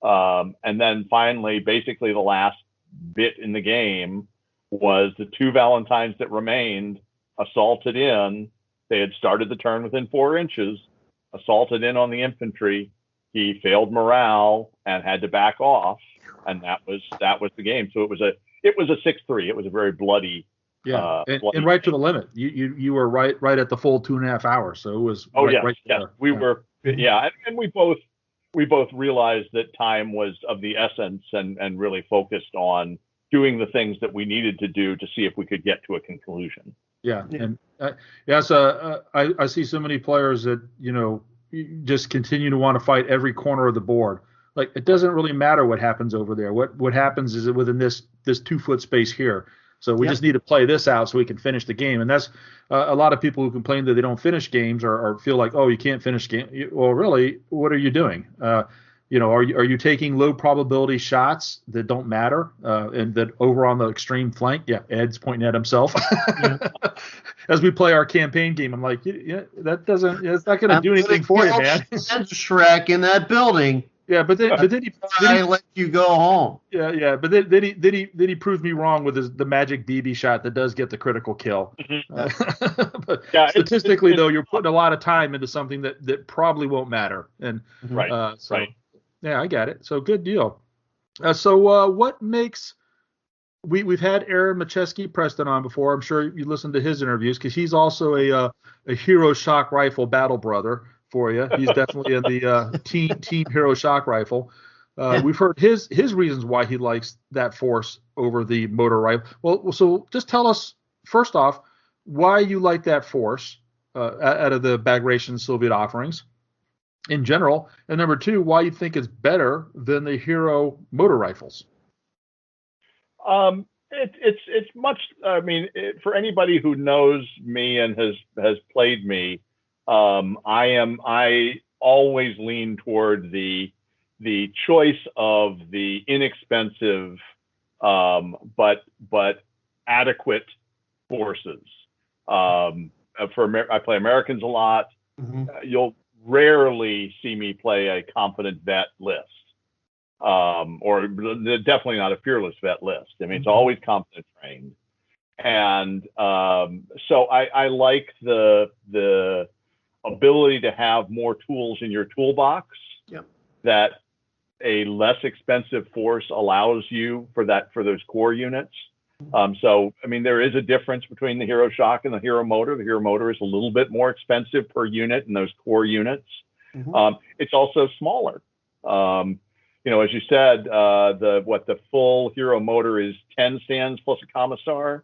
Speaker 4: and then finally, basically the last bit in the game was the 2 Valentines that remained assaulted in. They had started the turn within 4 inches, assaulted in on the infantry. He failed morale and had to back off, and that was the game. So it was a 6-3. It was a very bloody.
Speaker 2: Yeah, and right to the limit. You were right at the full 2.5 hours. So it was.
Speaker 4: Oh right, yes. We were. Yeah, and we both we both realized that time was of the essence, and really focused on doing the things that we needed to do to see if we could get to a conclusion.
Speaker 2: Yeah, and so I see so many players that just continue to want to fight every corner of the board. Like, it doesn't really matter what happens over there. What happens is within this 2-foot space here. So we just need to play this out so we can finish the game. And that's a lot of people who complain that they don't finish games or feel like, oh, you can't finish game. Well, really, what are you doing? Are you taking low probability shots that don't matter and that over on the extreme flank? Yeah, Ed's pointing at himself. As we play our campaign game, I'm like, that doesn't. It's not going to do anything for you, man.
Speaker 1: Shrek in that building.
Speaker 2: Yeah, but then
Speaker 1: I let you go home.
Speaker 2: Yeah. But then he proved me wrong with the magic BB shot that does get the critical kill. But statistically, though, you're putting a lot of time into something that probably won't matter. And
Speaker 4: right.
Speaker 2: Yeah, I got it. So good deal. So what makes we've had Aaron Macheski Preston on before. I'm sure you listened to his interviews because he's also a Hero Shock Rifle battle brother for you. He's definitely in the team Hero Shock Rifle. We've heard his reasons why he likes that force over the motor rifle. Well, so just tell us first off why you like that force out of the Bagration Soviet offerings in general, and number two, why you think it's better than the Hero motor rifles.
Speaker 4: It's much. I mean, for anybody who knows me and has played me, I always lean toward the choice of the inexpensive but adequate forces. I play Americans a lot. You'll rarely see me play a confident vet list, or definitely not a fearless vet list. I mean, it's always competent trained, and so I like the ability to have more tools in your toolbox that a less expensive force allows you for those core units. So, I mean, there is a difference between the Hero Shock and the Hero Motor. The Hero Motor is a little bit more expensive per unit in those core units. It's also smaller. As you said, the full Hero Motor is 10 stands plus a commissar,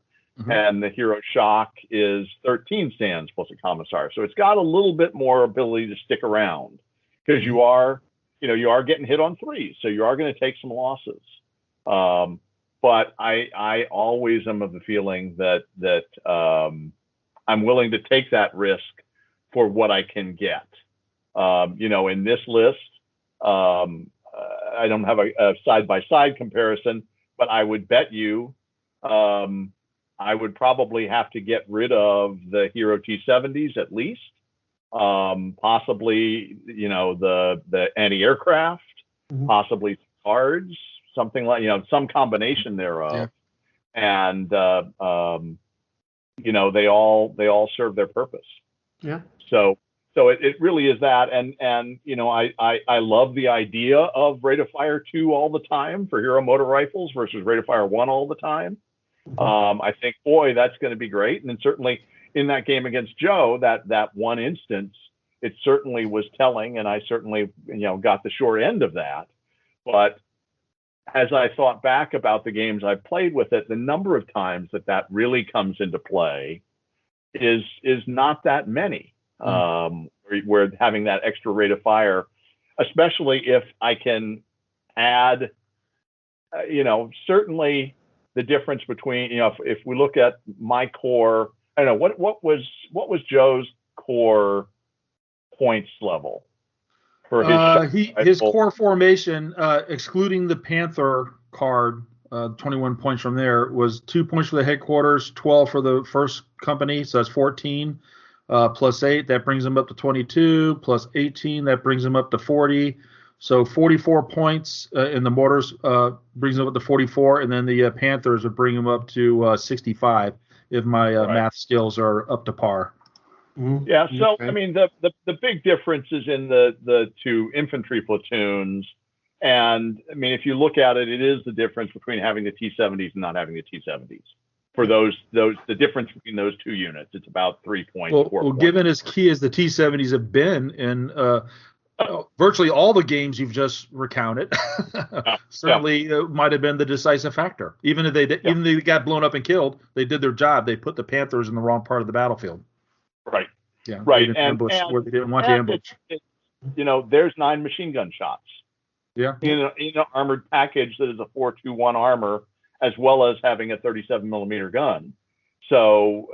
Speaker 4: and the Hero Shock is 13 stands plus a commissar. So it's got a little bit more ability to stick around because you are getting hit on threes, so you are going to take some losses. But I always am of the feeling that I'm willing to take that risk for what I can get. In this list, I don't have a side-by-side comparison, but I would bet you I would probably have to get rid of the Hero T-70s at least, possibly, the anti-aircraft, possibly cards, something like, some combination thereof. And, they all serve their purpose.
Speaker 1: Yeah.
Speaker 4: So it really is that. And I love the idea of rate of fire 2 all the time for Hero motor rifles versus rate of fire 1 all the time. I think, boy, that's going to be great. And then certainly in that game against Joe, that one instance, it certainly was telling, and I certainly, got the short end of that. But as I thought back about the games I played with it, the number of times that really comes into play is not that many. Where having that extra rate of fire, especially if I can add, certainly the difference between, if we look at my core, I don't know, what was Joe's core points level for
Speaker 2: his core formation, excluding the Panther card, 21 points from there, was 2 points for the headquarters, 12 for the first company, so that's 14. Plus 8, that brings him up to 22, plus 18, that brings him up to 40. So 44 points in the mortars brings him up to 44, and then the Panthers would bring him up to 65 if my math skills are up to par.
Speaker 4: Yeah, so okay. I mean, the big difference is in the two infantry platoons. And I mean, if you look at it, it is the difference between having the T-70s and not having the T-70s. For the difference between those two units, it's about 3 points. 4 points.
Speaker 2: Given as key as the T-70s have been in virtually all the games you've just recounted certainly might have been the decisive factor. Even if even if they got blown up and killed, they did their job. They put the Panthers in the wrong part of the battlefield.
Speaker 4: Right.
Speaker 2: Yeah.
Speaker 4: Right.
Speaker 2: And where they didn't want to ambush.
Speaker 4: There's 9 machine gun shots.
Speaker 1: Yeah.
Speaker 4: In an armored package that is a 4.21 armor, as well as having a 37 millimeter gun. So,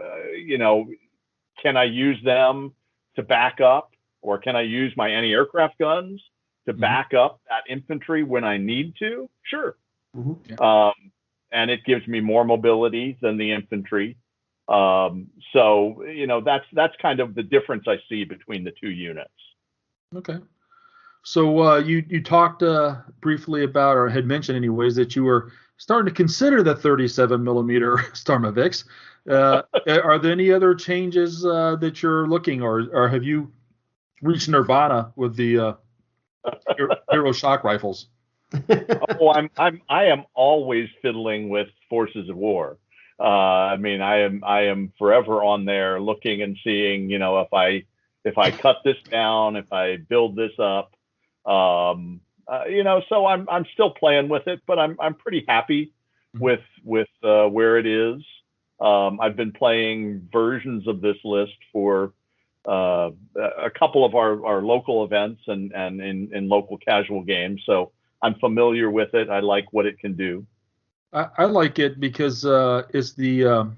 Speaker 4: can I use them to back up, or can I use my anti-aircraft guns to back up that infantry when I need to? Sure.
Speaker 1: Mm-hmm.
Speaker 4: Yeah. And it gives me more mobility than the infantry. So, that's kind of the difference I see between the two units.
Speaker 2: Okay. So you talked briefly about, or had mentioned anyways, that you were starting to consider the 37 millimeter Starmovics. Are there any other changes that you're looking, or have you reached nirvana with the Hero Shock Rifles?
Speaker 4: I am always fiddling with forces of war. I am forever on there looking and seeing, if I cut this down, if I build this up, so I'm still playing with it, but I'm pretty happy with where it is. I've been playing versions of this list for a couple of our local events and in local casual games, so I'm familiar with it. I like what it can do.
Speaker 2: I like it because it's the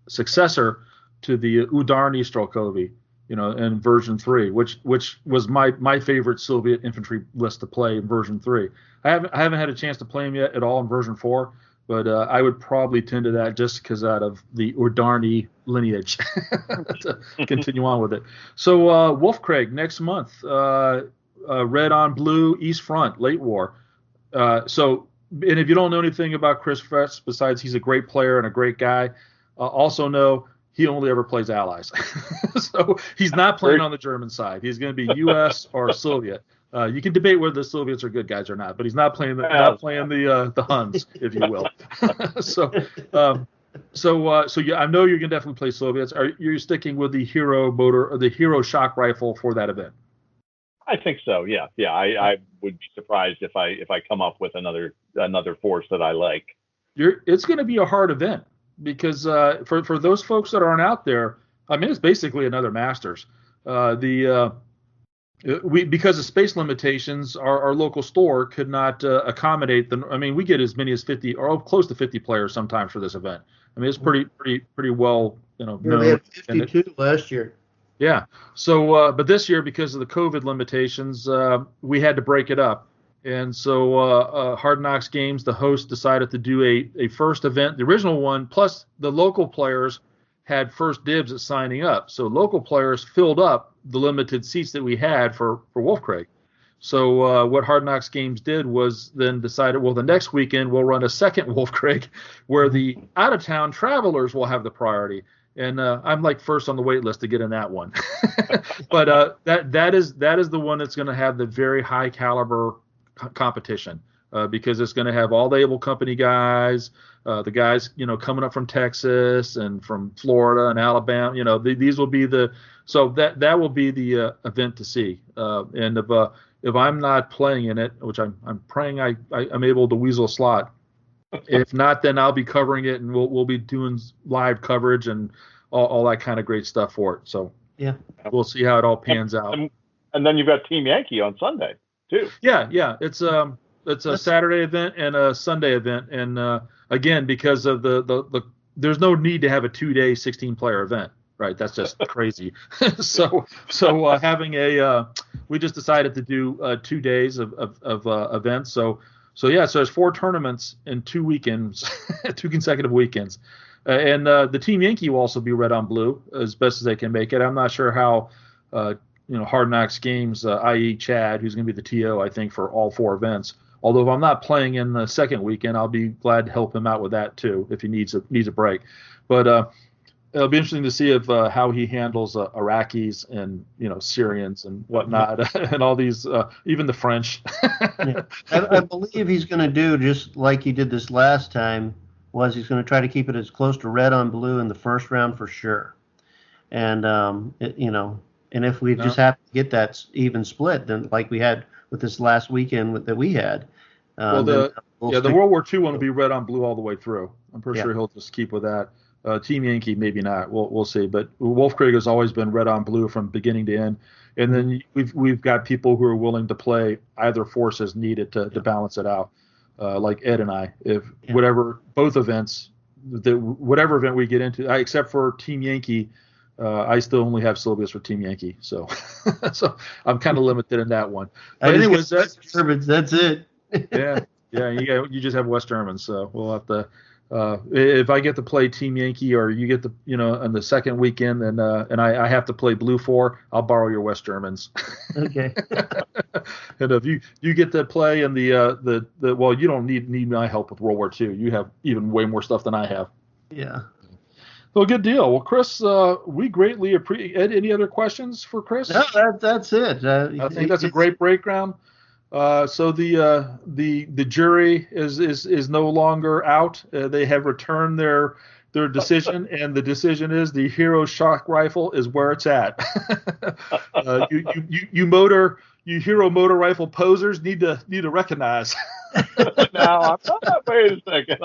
Speaker 2: successor to the Udarni Strokovi, in version 3, which was my favorite Soviet infantry list to play in version 3. I haven't had a chance to play them yet at all in version 4, but I would probably tend to that just because out of the Udarni lineage to continue on with it. So Wolfcraig next month, red on blue, East Front, late war. And if you don't know anything about Chris Fretz, besides he's a great player and a great guy, also know he only ever plays allies. So he's not playing on the German side. He's going to be U.S. or Soviet. You can debate whether the Soviets are good guys or not, but he's not playing the Huns, if you will. So yeah, I know you're going to definitely play Soviets. Are you sticking with the Hero motor or the Hero Shock Rifle for that event?
Speaker 4: I think so. Yeah. I would be surprised if I come up with another force that I like.
Speaker 2: It's going to be a hard event because for those folks that aren't out there, it's basically another Masters. Because of space limitations, our local store could not accommodate them. We get as many as 50 or close to 50 players sometimes for this event. It's pretty well, known.
Speaker 1: We had 52 last year.
Speaker 2: Yeah. So, but this year, because of the COVID limitations, we had to break it up. And so Hard Knocks Games, the host, decided to do a first event, the original one, plus the local players had first dibs at signing up. So local players filled up the limited seats that we had for Wolfcraig. So what Hard Knocks Games did was then decided, well, the next weekend we'll run a second Wolfcraig where the out-of-town travelers will have the priority. And I'm like first on the wait list to get in that one. But that is the one that's going to have the very high caliber competition because it's going to have all the Able Company guys, the guys coming up from Texas and from Florida and Alabama. These will be that will be the event to see. And if I'm not playing in it, which I'm praying I'm able to weasel a slot. If not, then I'll be covering it, and we'll be doing live coverage and all that kind of great stuff for it. So
Speaker 1: yeah,
Speaker 2: we'll see how it all pans out.
Speaker 4: And then you've got Team Yankee on Sunday too.
Speaker 2: Yeah. It's a Saturday event and a Sunday event, and again, because of the there's no need to have a 2-day 16-player event, right? That's just crazy. So having we just decided to do 2 days of events. So there's 4 tournaments in 2 weekends, 2 consecutive weekends. And the Team Yankee will also be red on blue as best as they can make it. I'm not sure how, Hard Knocks Games, i.e. Chad, who's going to be the TO, I think, for all 4 events. Although if I'm not playing in the second weekend, I'll be glad to help him out with that too if he needs a break. But it'll be interesting to see how he handles Iraqis and Syrians and whatnot and all these, even the French.
Speaker 1: Yeah. I believe he's going to do just like he did this last time. He's going to try to keep it as close to red on blue in the first round for sure. And And if we just happen to get that even split, then like we had with this last weekend that we had.
Speaker 2: The World War II one will be red on blue all the way through. I'm pretty sure he'll just keep with that. Team Yankee, maybe not. We'll see. But Wolfkrieg has always been red on blue from beginning to end. And then we've got people who are willing to play either force as needed to balance it out. Like Ed and I, whatever event we get into, except for Team Yankee, I still only have syllabus for Team Yankee, so I'm kind of limited in that one. But anyways,
Speaker 1: that's it.
Speaker 2: yeah. You just have West Germans, so we'll have to. If I get to play Team Yankee, or you get on the second weekend, and I have to play Blue 4, I'll borrow your West Germans.
Speaker 1: Okay.
Speaker 2: And if you get to play in the well, you don't need my help with World War II. You have even way more stuff than I have.
Speaker 1: Yeah.
Speaker 2: Well, good deal. Well, Chris, we greatly appreciate. Ed, any other questions for Chris?
Speaker 1: No, that's it.
Speaker 2: I think that's a great breakdown. So the jury is no longer out. They have returned their decision, and the decision is the Hero Shock Rifle is where it's at. You Hero motor rifle posers need to recognize.
Speaker 4: Now, wait a second.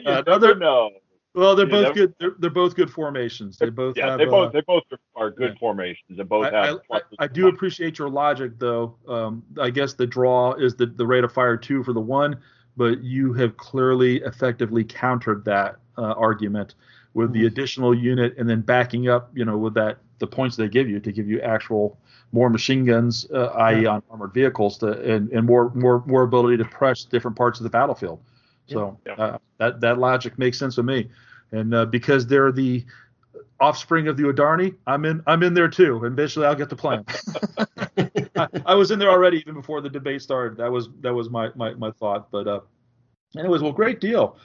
Speaker 4: You never know.
Speaker 2: Well, they're both good. They're both good formations. They both have.
Speaker 4: They both are good formations. They both have.
Speaker 2: I do appreciate your logic, though. I guess the draw is the rate of fire 2 for the 1, but you have clearly effectively countered that argument with the additional unit, and then backing up, with the points they give you to give you actual more machine guns, i.e. on armored vehicles, and more ability to press different parts of the battlefield. So that logic makes sense to me, and because they're the offspring of the Odarni, I'm in there too, and eventually I'll get to play them. I was in there already even before the debate started. That was my thought. But anyways, well, great deal.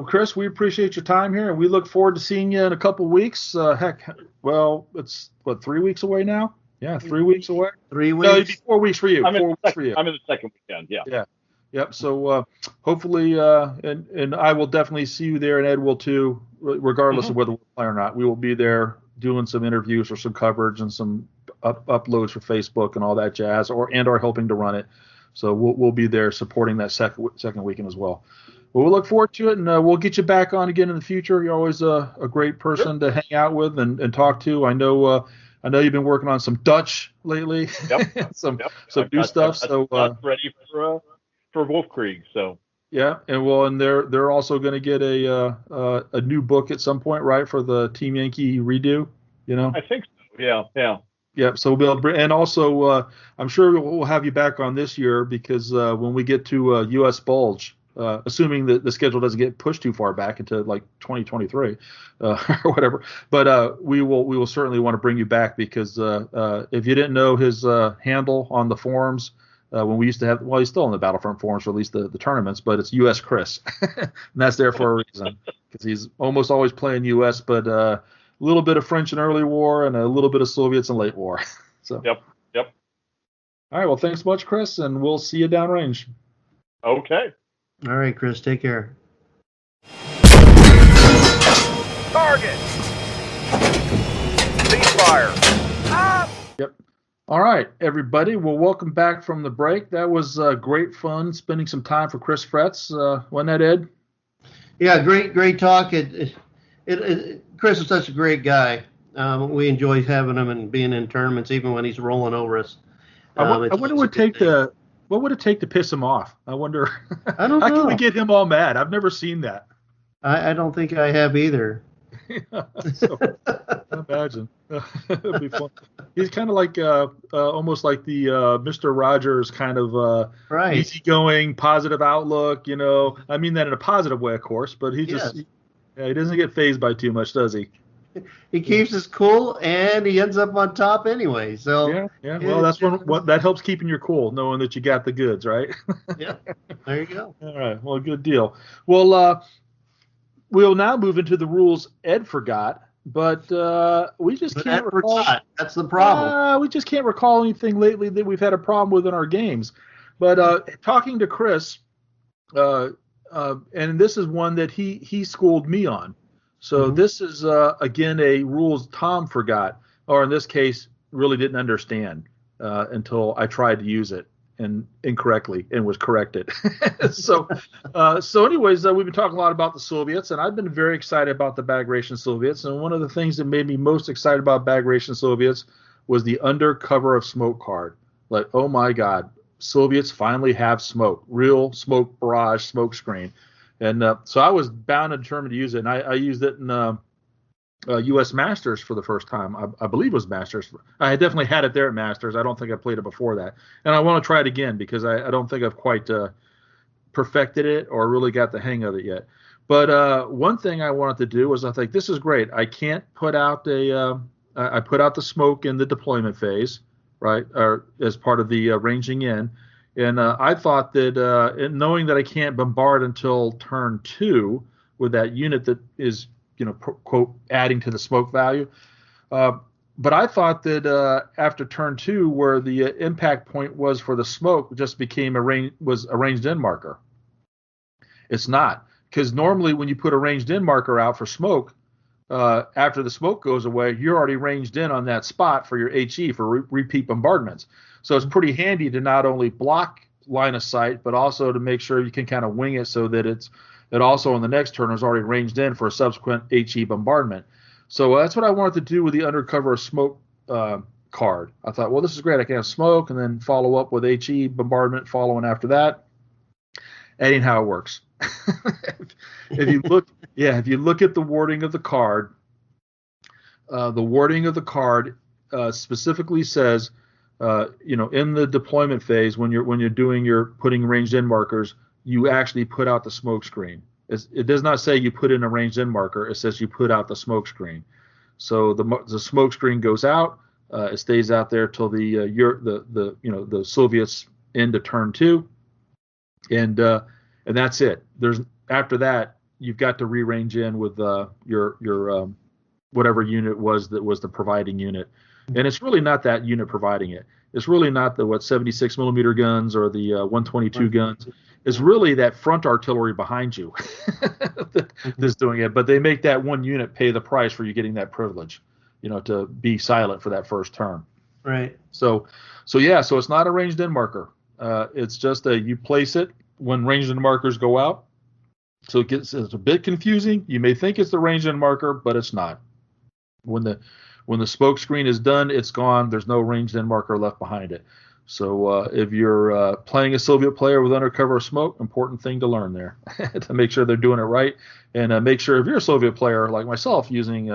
Speaker 2: Chris, we appreciate your time here, and we look forward to seeing you in a couple weeks. It's 3 weeks away now. Yeah, 3 weeks away.
Speaker 1: 3 weeks.
Speaker 2: No, it'd be 4 weeks for you.
Speaker 4: 4
Speaker 2: weeks for you.
Speaker 4: I'm in the second weekend. Yeah.
Speaker 2: Yeah. Yep. So hopefully, and I will definitely see you there, and Ed will too, regardless of whether we play or not. We will be there doing some interviews or some coverage and some uploads for Facebook and all that jazz, or helping to run it. So we'll be there supporting that second weekend as well. But we'll look forward to it, and we'll get you back on again in the future. You're always a great person to hang out with and talk to. I know you've been working on some Dutch lately, some new stuff. So
Speaker 4: ready for Wolfkrieg. So
Speaker 2: yeah, and they're also going to get a new book at some point, right, for the Team Yankee redo.
Speaker 4: I think so. Yeah.
Speaker 2: Yep. So and also I'm sure we'll have you back on this year, because when we get to US Bulge, assuming that the schedule doesn't get pushed too far back into like 2023 or whatever, but we will certainly want to bring you back, because if you didn't know his handle on the forums, when we used to have, well, he's still on the Battlefront forums for at least the tournaments, but it's US Chris, and that's there for a reason, because he's almost always playing US, but a little bit of French in early war and a little bit of Soviets in late war. So
Speaker 4: Yep.
Speaker 2: All right, well, thanks much, Chris, and we'll see you downrange.
Speaker 4: Okay.
Speaker 1: All right, Chris, take care.
Speaker 5: Target! Ceasefire!
Speaker 2: Yep. All right, everybody. Well, welcome back from the break. That was great fun spending some time for Chris Fretz. Wasn't that, Ed?
Speaker 1: Yeah, great talk. Chris is such a great guy. We enjoy having him and being in tournaments, even when he's rolling over us.
Speaker 2: I wonder what would it take to piss him off? I wonder.
Speaker 1: I don't know.
Speaker 2: How can we get him all mad? I've never seen that.
Speaker 1: I don't think I have either.
Speaker 2: So, imagine. It'd be fun. He's kind of like almost like the Mr. Rogers kind of
Speaker 1: right.
Speaker 2: easygoing, positive outlook. I mean that in a positive way, of course, but he just he doesn't get fazed by too much, does he?
Speaker 1: He keeps his cool, and he ends up on top anyway. So
Speaker 2: yeah. Well, that's what that helps keeping your cool, knowing that you got the goods, right?
Speaker 1: Yeah. There you go.
Speaker 2: All right. Well, good deal. Well, we'll now move into the rules Ed forgot, but we just can't recall.
Speaker 1: That's the problem.
Speaker 2: We just can't recall anything lately that we've had a problem with in our games. But talking to Chris, and this is one that he schooled me on. So this is, again, a rules Tom forgot. or in this case, really didn't understand until I tried to use it and incorrectly and was corrected. So anyways, we've been talking a lot about the Soviets, and I've been very excited about the Bagration Soviets. And one of the things that made me most excited about Bagration Soviets was the Under Cover of Smoke card. Like, oh my God, Soviets finally have smoke, real smoke barrage, smoke screen. And so I was bound and determined to use it. And I used it in US Masters for the first time. I believe it was Masters. I had definitely had it there at Masters. I don't think I played it before that. And I want to try it again because I don't think I've quite perfected it or really got the hang of it yet. But one thing I wanted to do was I think this is great. I can't put out I put out the smoke in the deployment phase, right, or as part of the ranging in. And I thought that knowing that I can't bombard until turn 2 with that unit that is, quote, adding to the smoke value. But I thought that after turn 2, where the impact point was for the smoke, just became a ranged in marker. It's not, because normally when you put a ranged in marker out for smoke, after the smoke goes away, you're already ranged in on that spot for your HE for repeat bombardments. So it's pretty handy to not only block line of sight, but also to make sure you can kind of wing it so that it also on the next turn is already ranged in for a subsequent HE bombardment. So that's what I wanted to do with the Undercover of Smoke card. I thought, well, this is great. I can have smoke and then follow up with HE bombardment following after that. That ain't how it works. If you look at the wording of the card, specifically says, in the deployment phase, when you're doing your putting ranged in markers, you actually put out the smoke screen. It does not say you put in a ranged in marker. It says you put out the smoke screen. So the smoke screen goes out. It stays out there till the Soviets into turn 2, and that's it. After that, you've got to re-range in with your whatever unit was the providing unit. And it's really not that unit providing it. It's really not the 76 millimeter guns or the 122 guns. It's really that front artillery behind you that's doing it. But they make that one unit pay the price for you getting that privilege, to be silent for that first turn.
Speaker 1: Right.
Speaker 2: So it's not a ranged in marker. It's just you place it when ranged in markers go out. So it's a bit confusing. You may think it's the ranged in marker, but it's not. When the smoke screen is done, it's gone. There's no ranged in marker left behind it. So if you're playing a Soviet player with Undercover of Smoke, important thing to learn there to make sure they're doing it right, and make sure if you're a Soviet player like myself using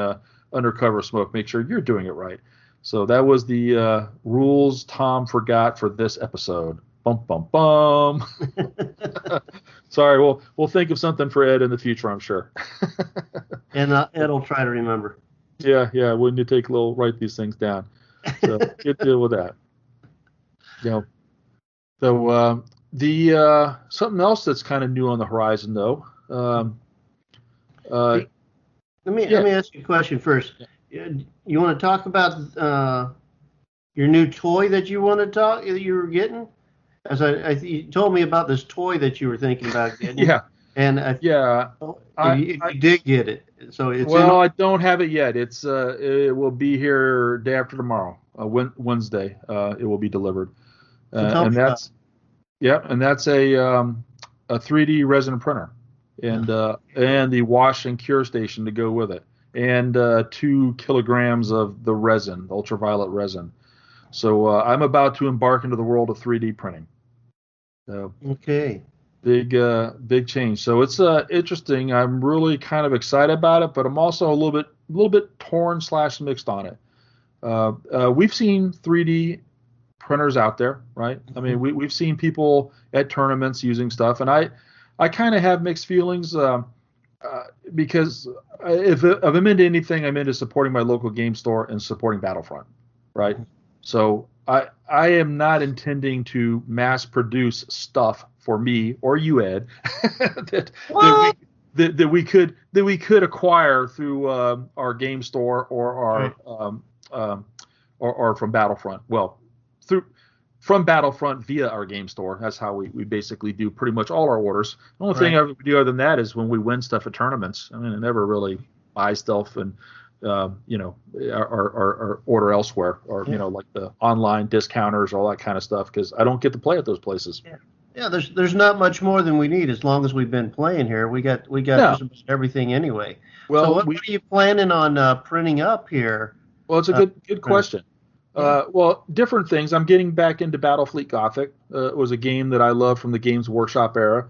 Speaker 2: Undercover of Smoke, make sure you're doing it right. So that was the rules Tom forgot for this episode. Bum bum bum. Sorry, we'll think of something for Ed in the future, I'm sure.
Speaker 1: And Ed will try to remember.
Speaker 2: Yeah. When you write these things down, so get deal with that. So the something else that's kind of new on the horizon, though.
Speaker 1: Let me ask you a question first. You want to talk about your new toy that you were getting? As you told me about this toy that you were thinking about getting.
Speaker 2: Yeah.
Speaker 1: And you did get it. So it's
Speaker 2: I don't have it yet. It will be here day after tomorrow, Wednesday. It will be delivered. And that's a 3D resin printer and the wash and cure station to go with it, and 2 kilograms of the resin, the ultraviolet resin. So I'm about to embark into the world of 3D printing.
Speaker 1: Okay.
Speaker 2: Big change. So it's interesting. I'm really kind of excited about it, but I'm also a little bit torn / mixed on it. We've seen 3D printers out there, right? I mean, we've seen people at tournaments using stuff, and I kind of have mixed feelings because if I'm into anything, I'm into supporting my local game store and supporting Battlefront, right? So I am not intending to mass produce stuff for me or you, Ed, that we could acquire through our game store or our or from Battlefront. Well, from Battlefront via our game store. That's how we basically do pretty much all our orders. The only thing I do other than that is when we win stuff at tournaments. I mean, I never really buy stuff and or order elsewhere, or like the online discounters, all that kind of stuff, because I don't get to play at those places.
Speaker 1: Yeah, there's not much more than we need as long as we've been playing here. We got just about everything anyway.
Speaker 2: Well,
Speaker 1: so what are you planning on printing up here?
Speaker 2: Well, it's a good question. Well, different things. I'm getting back into Battlefleet Gothic. It was a game that I loved from the Games Workshop era.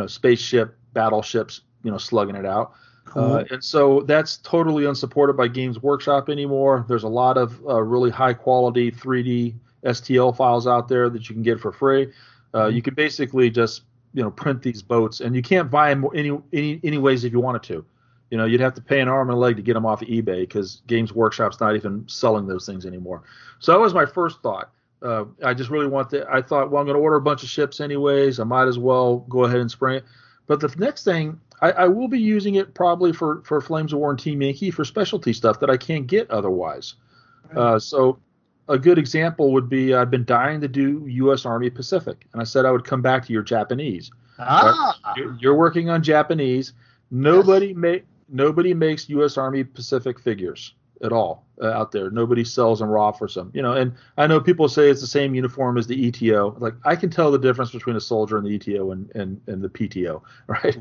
Speaker 2: Spaceship, battleships, slugging it out.
Speaker 1: Cool.
Speaker 2: And so that's totally unsupported by Games Workshop anymore. There's a lot of really high quality 3D STL files out there that you can get for free. You can basically just print these boats, and you can't buy them any ways if you wanted to. You'd have to pay an arm and a leg to get them off of eBay, because Games Workshop's not even selling those things anymore. So that was my first thought. I just really I thought, well, I'm going to order a bunch of ships anyways. I might as well go ahead and spring it. But the next thing, I will be using it probably for Flames of War and Team Yankee for specialty stuff that I can't get otherwise. Right. So a good example would be, I've been dying to do U.S. Army Pacific, and I said I would come back to your Japanese. You're working on Japanese. Nobody makes U.S. Army Pacific figures at all out there. Nobody sells them raw for some. And I know people say it's the same uniform as the ETO. Like, I can tell the difference between a soldier and the ETO and the PTO, right?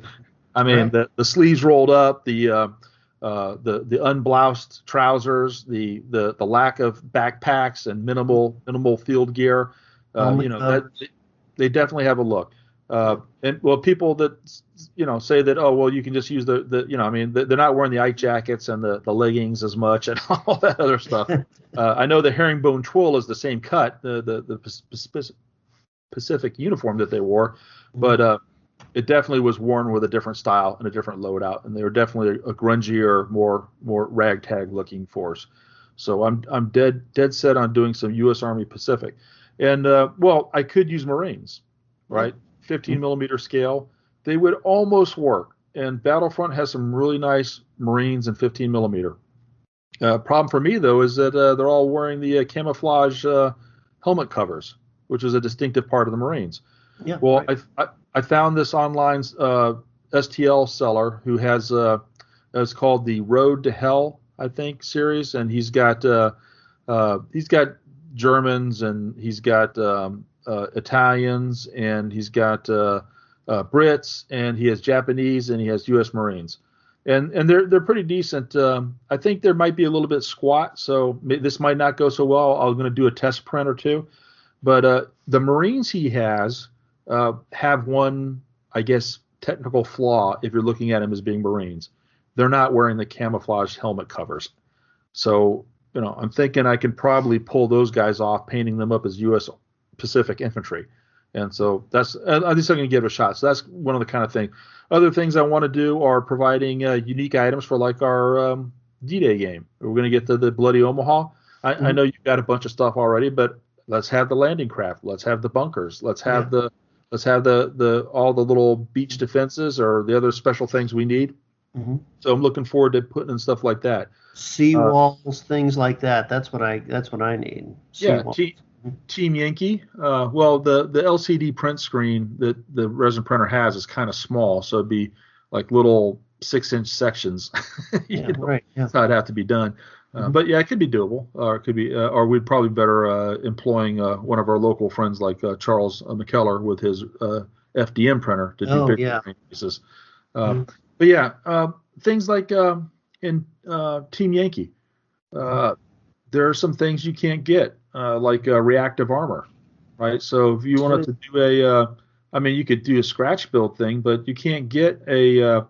Speaker 2: I mean, right. The sleeves rolled up, the unbloused trousers, the lack of backpacks and minimal field gear. They definitely have a look. People that say that, oh, well, you can just use they're not wearing the Ike jackets and the leggings as much and all that other stuff. I know the herringbone twill is the same cut, the Pacific uniform that they wore, but it definitely was worn with a different style and a different loadout, and they were definitely a grungier, more ragtag looking force. So I'm dead set on doing some U.S. Army Pacific, and I could use Marines, right? 15 millimeter scale, they would almost work. And Battlefront has some really nice Marines in 15 millimeter. Problem for me though is that they're all wearing the camouflage helmet covers, which is a distinctive part of the Marines.
Speaker 1: Yeah.
Speaker 2: Well, right. I found this online STL seller who has it's called the Road to Hell, I think, series, and he's got Germans, and he's got Italians, and he's got Brits, and he has Japanese, and he has U.S. Marines, and they're pretty decent. I think there might be a little bit squat, so this might not go so well. I'm going to do a test print or two, but the Marines he has have one, I guess, technical flaw if you're looking at them as being Marines. They're not wearing the camouflage helmet covers, so I'm thinking I can probably pull those guys off, painting them up as U.S. Pacific infantry. And so that's, at least I'm going to give it a shot. So that's one of the kind of things. Other things I want to do are providing unique items for like our D-Day game. We're going to get the Bloody Omaha. I know you've got a bunch of stuff already, but let's have the landing craft. Let's have the bunkers. Let's have the all the little beach defenses or the other special things we need. Mm-hmm. So I'm looking forward to putting in stuff like that.
Speaker 1: Sea walls, things like that. That's what I need.
Speaker 2: Team Yankee. The LCD print screen that the resin printer has is kind of small, so it'd be like little 6-inch sections.
Speaker 1: Right. Yeah.
Speaker 2: That's how it'd have to be done. But yeah, it could be doable, or it could be, or we'd probably better employing one of our local friends like Charles McKellar with his FDM printer to do bigger pieces. But yeah, things like in Team Yankee, there are some things you can't get, like reactive armor, right? So if you wanted to do you could do a scratch build thing, but you can't get a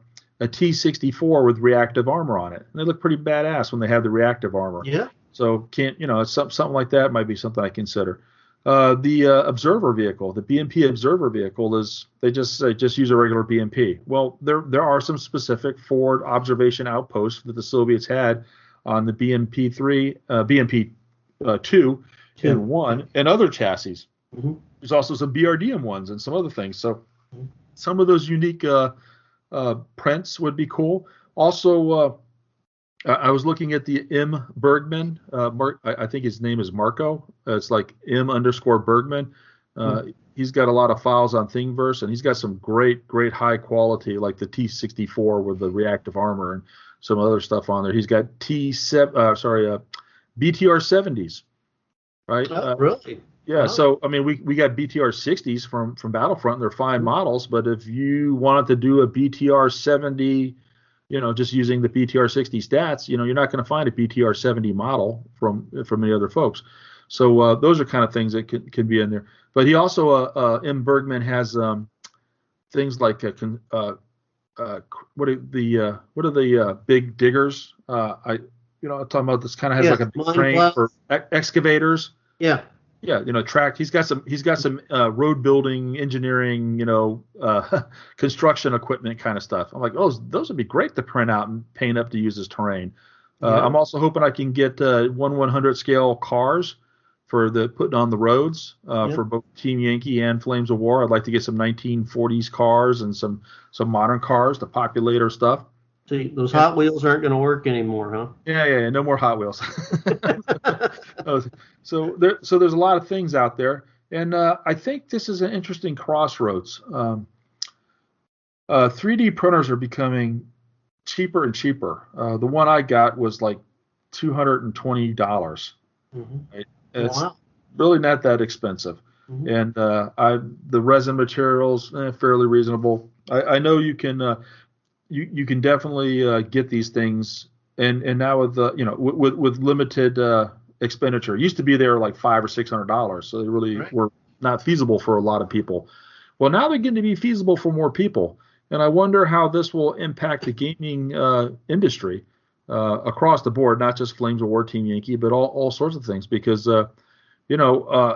Speaker 2: T-64 with reactive armor on it. And they look pretty badass when they have the reactive armor.
Speaker 1: Yeah.
Speaker 2: So it's something like that might be something I consider. The observer vehicle, the BMP observer vehicle, is they just use a regular BMP. Well, there are some specific forward observation outposts that the Soviets had on the BMP2 and 1 and other chassis. Mm-hmm. There's also some BRDM ones and some other things. So some of those unique prints would be cool. Also, I was looking at the M. Bergman. I think his name is Marco. It's like M_Bergman. He's got a lot of files on Thingiverse, and he's got some great high quality, like the T-64 with the reactive armor. And some other stuff on there. He's got BTR 70s, right?
Speaker 1: Oh, really?
Speaker 2: Yeah.
Speaker 1: Wow.
Speaker 2: So I mean, we got BTR 60s from Battlefront. They're fine models, but if you wanted to do a BTR 70, just using the BTR 60 stats, you're not going to find a BTR 70 model from any other folks. So those are kind of things that can be in there. But he also, M. Bergman has things like what are the big diggers? I'm talking about this kind of has like a big crane for excavators.
Speaker 1: Yeah.
Speaker 2: Yeah, track. He's got some road building, engineering, construction equipment kind of stuff. I'm like, oh, those would be great to print out and paint up to use as terrain. I'm also hoping I can get 1/100 scale cars for the putting on the roads for both Team Yankee and Flames of War. I'd like to get some 1940s cars and some modern cars to populate our stuff.
Speaker 1: See, those Hot Wheels aren't going to work anymore, huh?
Speaker 2: Yeah, no more Hot Wheels. So there's a lot of things out there, and I think this is an interesting crossroads. 3D printers are becoming cheaper and cheaper. The one I got was like $220.
Speaker 1: Mm-hmm.
Speaker 2: Right? It's really not that expensive, and the resin materials fairly reasonable. I know you can. You can definitely get these things, and now with with limited expenditure. It used to be they were like $500 or $600, so they really were not feasible for a lot of people. Well, now they're getting to be feasible for more people, and I wonder how this will impact the gaming industry across the board, not just Flames of War, Team Yankee, but all sorts of things. Because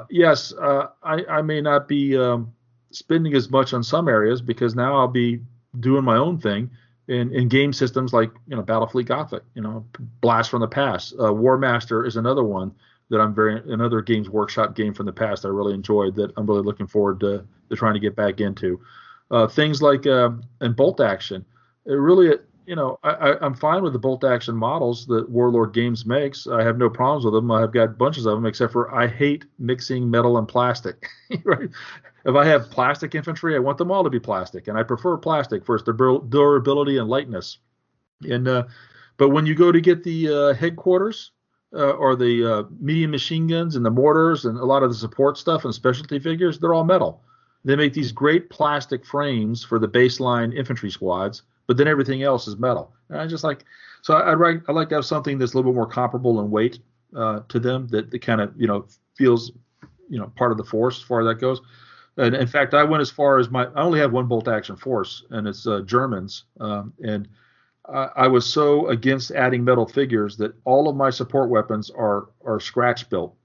Speaker 2: yes, I may not be spending as much on some areas because now I'll be doing my own thing in game systems like Battlefleet Gothic, Blast from the Past. War Master is another one that another Games Workshop game from the past I really enjoyed that I'm really looking forward to trying to get back into. Things like and bolt action. It really, I'm fine with the bolt action models that Warlord Games makes. I have no problems with them. I've got bunches of them, except for I hate mixing metal and plastic. Right? If I have plastic infantry, I want them all to be plastic, and I prefer plastic for its durability and lightness. And but when you go to get the headquarters or the medium machine guns and the mortars and a lot of the support stuff and specialty figures, they're all metal. They make these great plastic frames for the baseline infantry squads, but then everything else is metal. And I just like, so I like to have something that's a little bit more comparable in weight to them that kind of feels part of the force as far as that goes. And in fact, I went as far as I only have one bolt action force, and it's Germans. And I was so against adding metal figures that all of my support weapons are scratch built.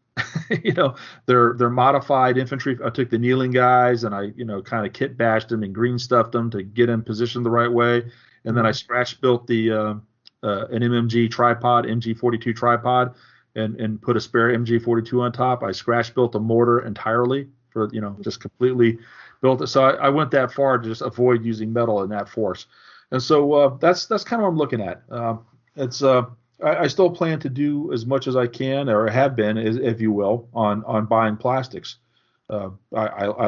Speaker 2: They're modified infantry. I took the kneeling guys and I kind of kit bashed them and green stuffed them to get in position the right way, and then I scratch built the an MMG tripod, MG42 tripod, and put a spare MG42 on top. I scratch built the mortar entirely. For just completely built it. So I went that far to just avoid using metal in that force, and so that's kind of what I'm looking at. I still plan to do as much as I can, or have been, if you will, on buying plastics. I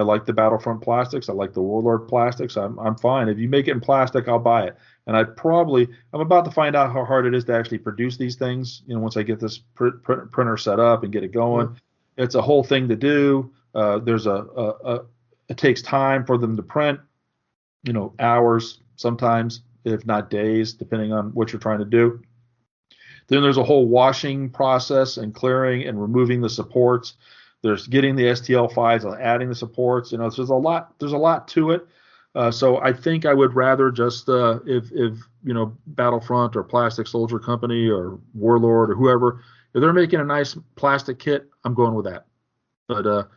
Speaker 2: like the Battlefront plastics. I like the Warlord plastics. I'm fine. If you make it in plastic, I'll buy it. And I'm about to find out how hard it is to actually produce these things. Once I get this printer set up and get it going, it's a whole thing to do. It takes time for them to print, hours sometimes, if not days, depending on what you're trying to do. Then there's a whole washing process and clearing and removing the supports. There's getting the STL files and adding the supports. There's a lot to it. So I think I would rather just if Battlefront or Plastic Soldier Company or Warlord or whoever, if they're making a nice plastic kit, I'm going with that. But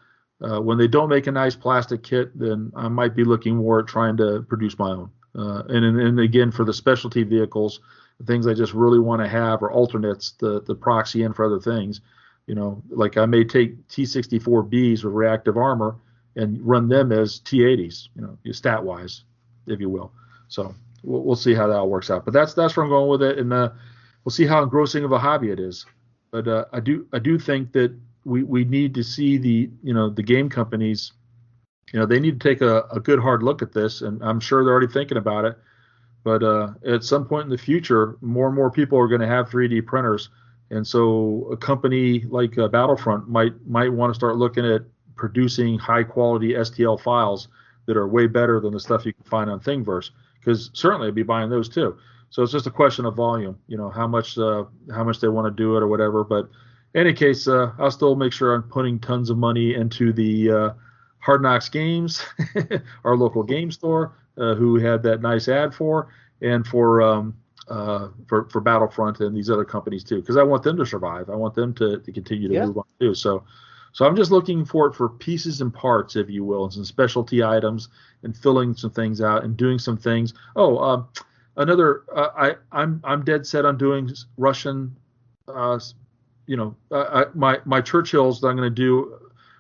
Speaker 2: when they don't make a nice plastic kit, then I might be looking more at trying to produce my own. And again, for the specialty vehicles, the things I just really want to have are alternates, the proxy in for other things. Like I may take T-64Bs with reactive armor and run them as T-80s, stat wise, if you will. So we'll see how that all works out. But that's where I'm going with it, and we'll see how engrossing of a hobby it is. But I do think that we need to see the game companies, they need to take a good hard look at this, and I'm sure they're already thinking about it. But at some point in the future, more and more people are going to have 3D printers, and so a company like Battlefront might want to start looking at producing high quality STL files that are way better than the stuff you can find on Thingiverse, because certainly I'd be buying those too. So it's just a question of volume, how much they want to do it or whatever. But in any case, I'll still make sure I'm putting tons of money into the Hard Knocks Games, our local game store, who had that nice ad for, and for Battlefront and these other companies too, because I want them to survive. I want them to continue to move on too. So I'm just looking for pieces and parts, if you will, and some specialty items, and filling some things out and doing some things. I'm dead set on doing Russian. My Churchills that I'm going to do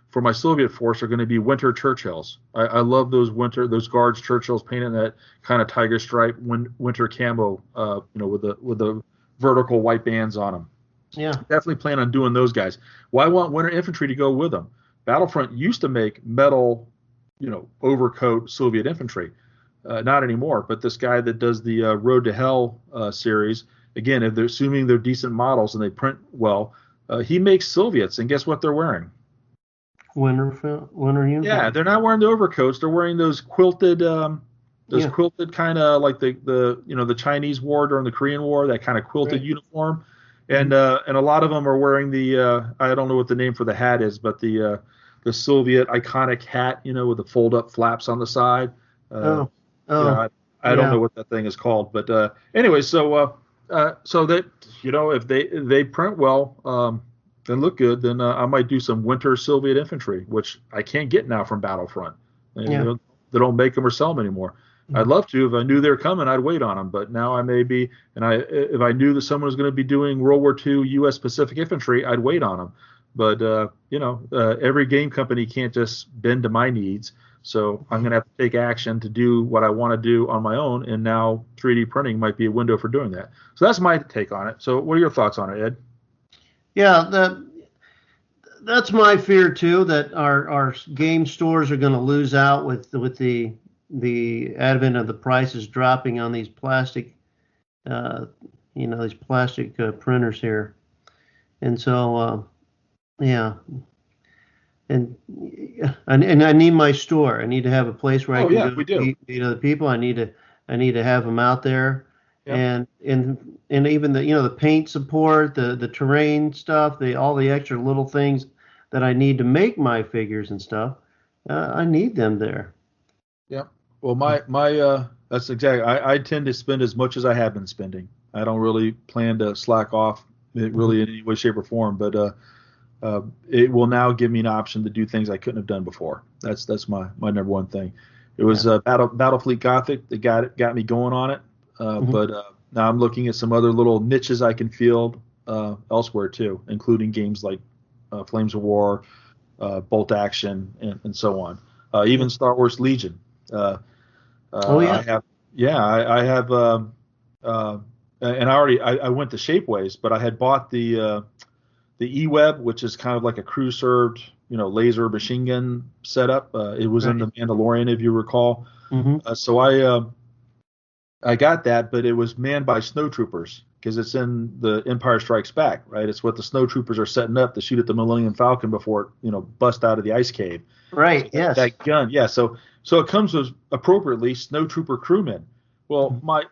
Speaker 2: for my Soviet force are going to be winter Churchills. I love those guards Churchills painted in that kind of tiger stripe winter camo, with the vertical white bands on them.
Speaker 1: Yeah,
Speaker 2: definitely plan on doing those guys. Well, I want winter infantry to go with them. Battlefront used to make metal, overcoat Soviet infantry. Not anymore. But this guy that does the Road to Hell series, again, if they're assuming they're decent models and they print well, he makes Soviets, and guess what they're wearing?
Speaker 1: Winter uniform.
Speaker 2: Yeah, they're not wearing the overcoats. They're wearing those quilted, quilted kind of like the Chinese war during the Korean War, that kind of quilted uniform. And a lot of them are wearing the I don't know what the name for the hat is, but the Soviet iconic hat, with the fold up flaps on the side. I don't know what that thing is called, but anyway, so that if they print well and look good, then I might do some winter Soviet infantry, which I can't get now from Battlefront. They don't make them or sell them anymore. I'd love to. If I knew they were coming, I'd wait on them. But now I may be, if I knew that someone was going to be doing World War II U.S. Pacific infantry, I'd wait on them. But every game company can't just bend to my needs. So I'm going to have to take action to do what I want to do on my own. And now 3D printing might be a window for doing that. So that's my take on it. So what are your thoughts on it, Ed?
Speaker 1: Yeah, that's my fear too, that our game stores are going to lose out with the advent of the prices dropping on these plastic, printers here. And so, and I need my store. I need to have a place where I can go to meet other people. I need to have them out there, and even the paint support, the terrain stuff, all the extra little things that I need to make my figures and stuff. I need them there.
Speaker 2: Yeah. Well, my that's exactly. I tend to spend as much as I have been spending. I don't really plan to slack off, really, in any way, shape, or form. But it will now give me an option to do things I couldn't have done before. That's my number one thing. It was Battlefleet Gothic that got me going on it. But now I'm looking at some other little niches I can field elsewhere too, including games like Flames of War, Bolt Action, and so on. Even Star Wars Legion. I have, and I went to Shapeways, but I had bought the E-Web, which is kind of like a crew served, laser machine gun setup. It was in the Mandalorian, if you recall. So I got that, but it was manned by snowtroopers, because it's in the Empire Strikes Back, right? It's what the snowtroopers are setting up to shoot at the Millennium Falcon before it, bust out of the ice cave.
Speaker 1: Right.
Speaker 2: So
Speaker 1: yes.
Speaker 2: That gun. Yeah. So it comes with appropriately snowtrooper crewmen. Well, my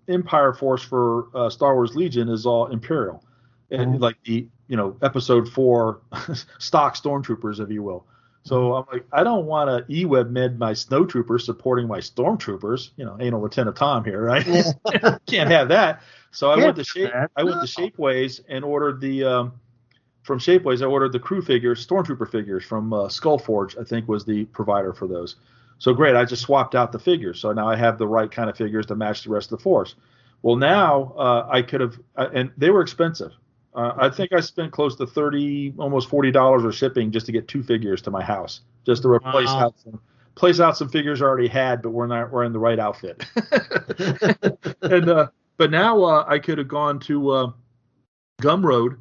Speaker 2: Empire force for Star Wars Legion is all Imperial, and like the Episode 4 stock stormtroopers, if you will. So I'm like, I don't want to E-Web med my snowtroopers supporting my stormtroopers. Anal Lieutenant Tom here, right? Can't have that. So I went to Shapeways and ordered from Shapeways. I ordered the crew figures, stormtrooper figures from Skullforge, I think was the provider for those. So great, I just swapped out the figures. So now I have the right kind of figures to match the rest of the force. Well, now I could have, and they were expensive. I think I spent close to $30, almost $40 of shipping just to get 2 figures to my house, just to replace out some figures I already had, but we're not wearing the right outfit. But now I could have gone to Gumroad,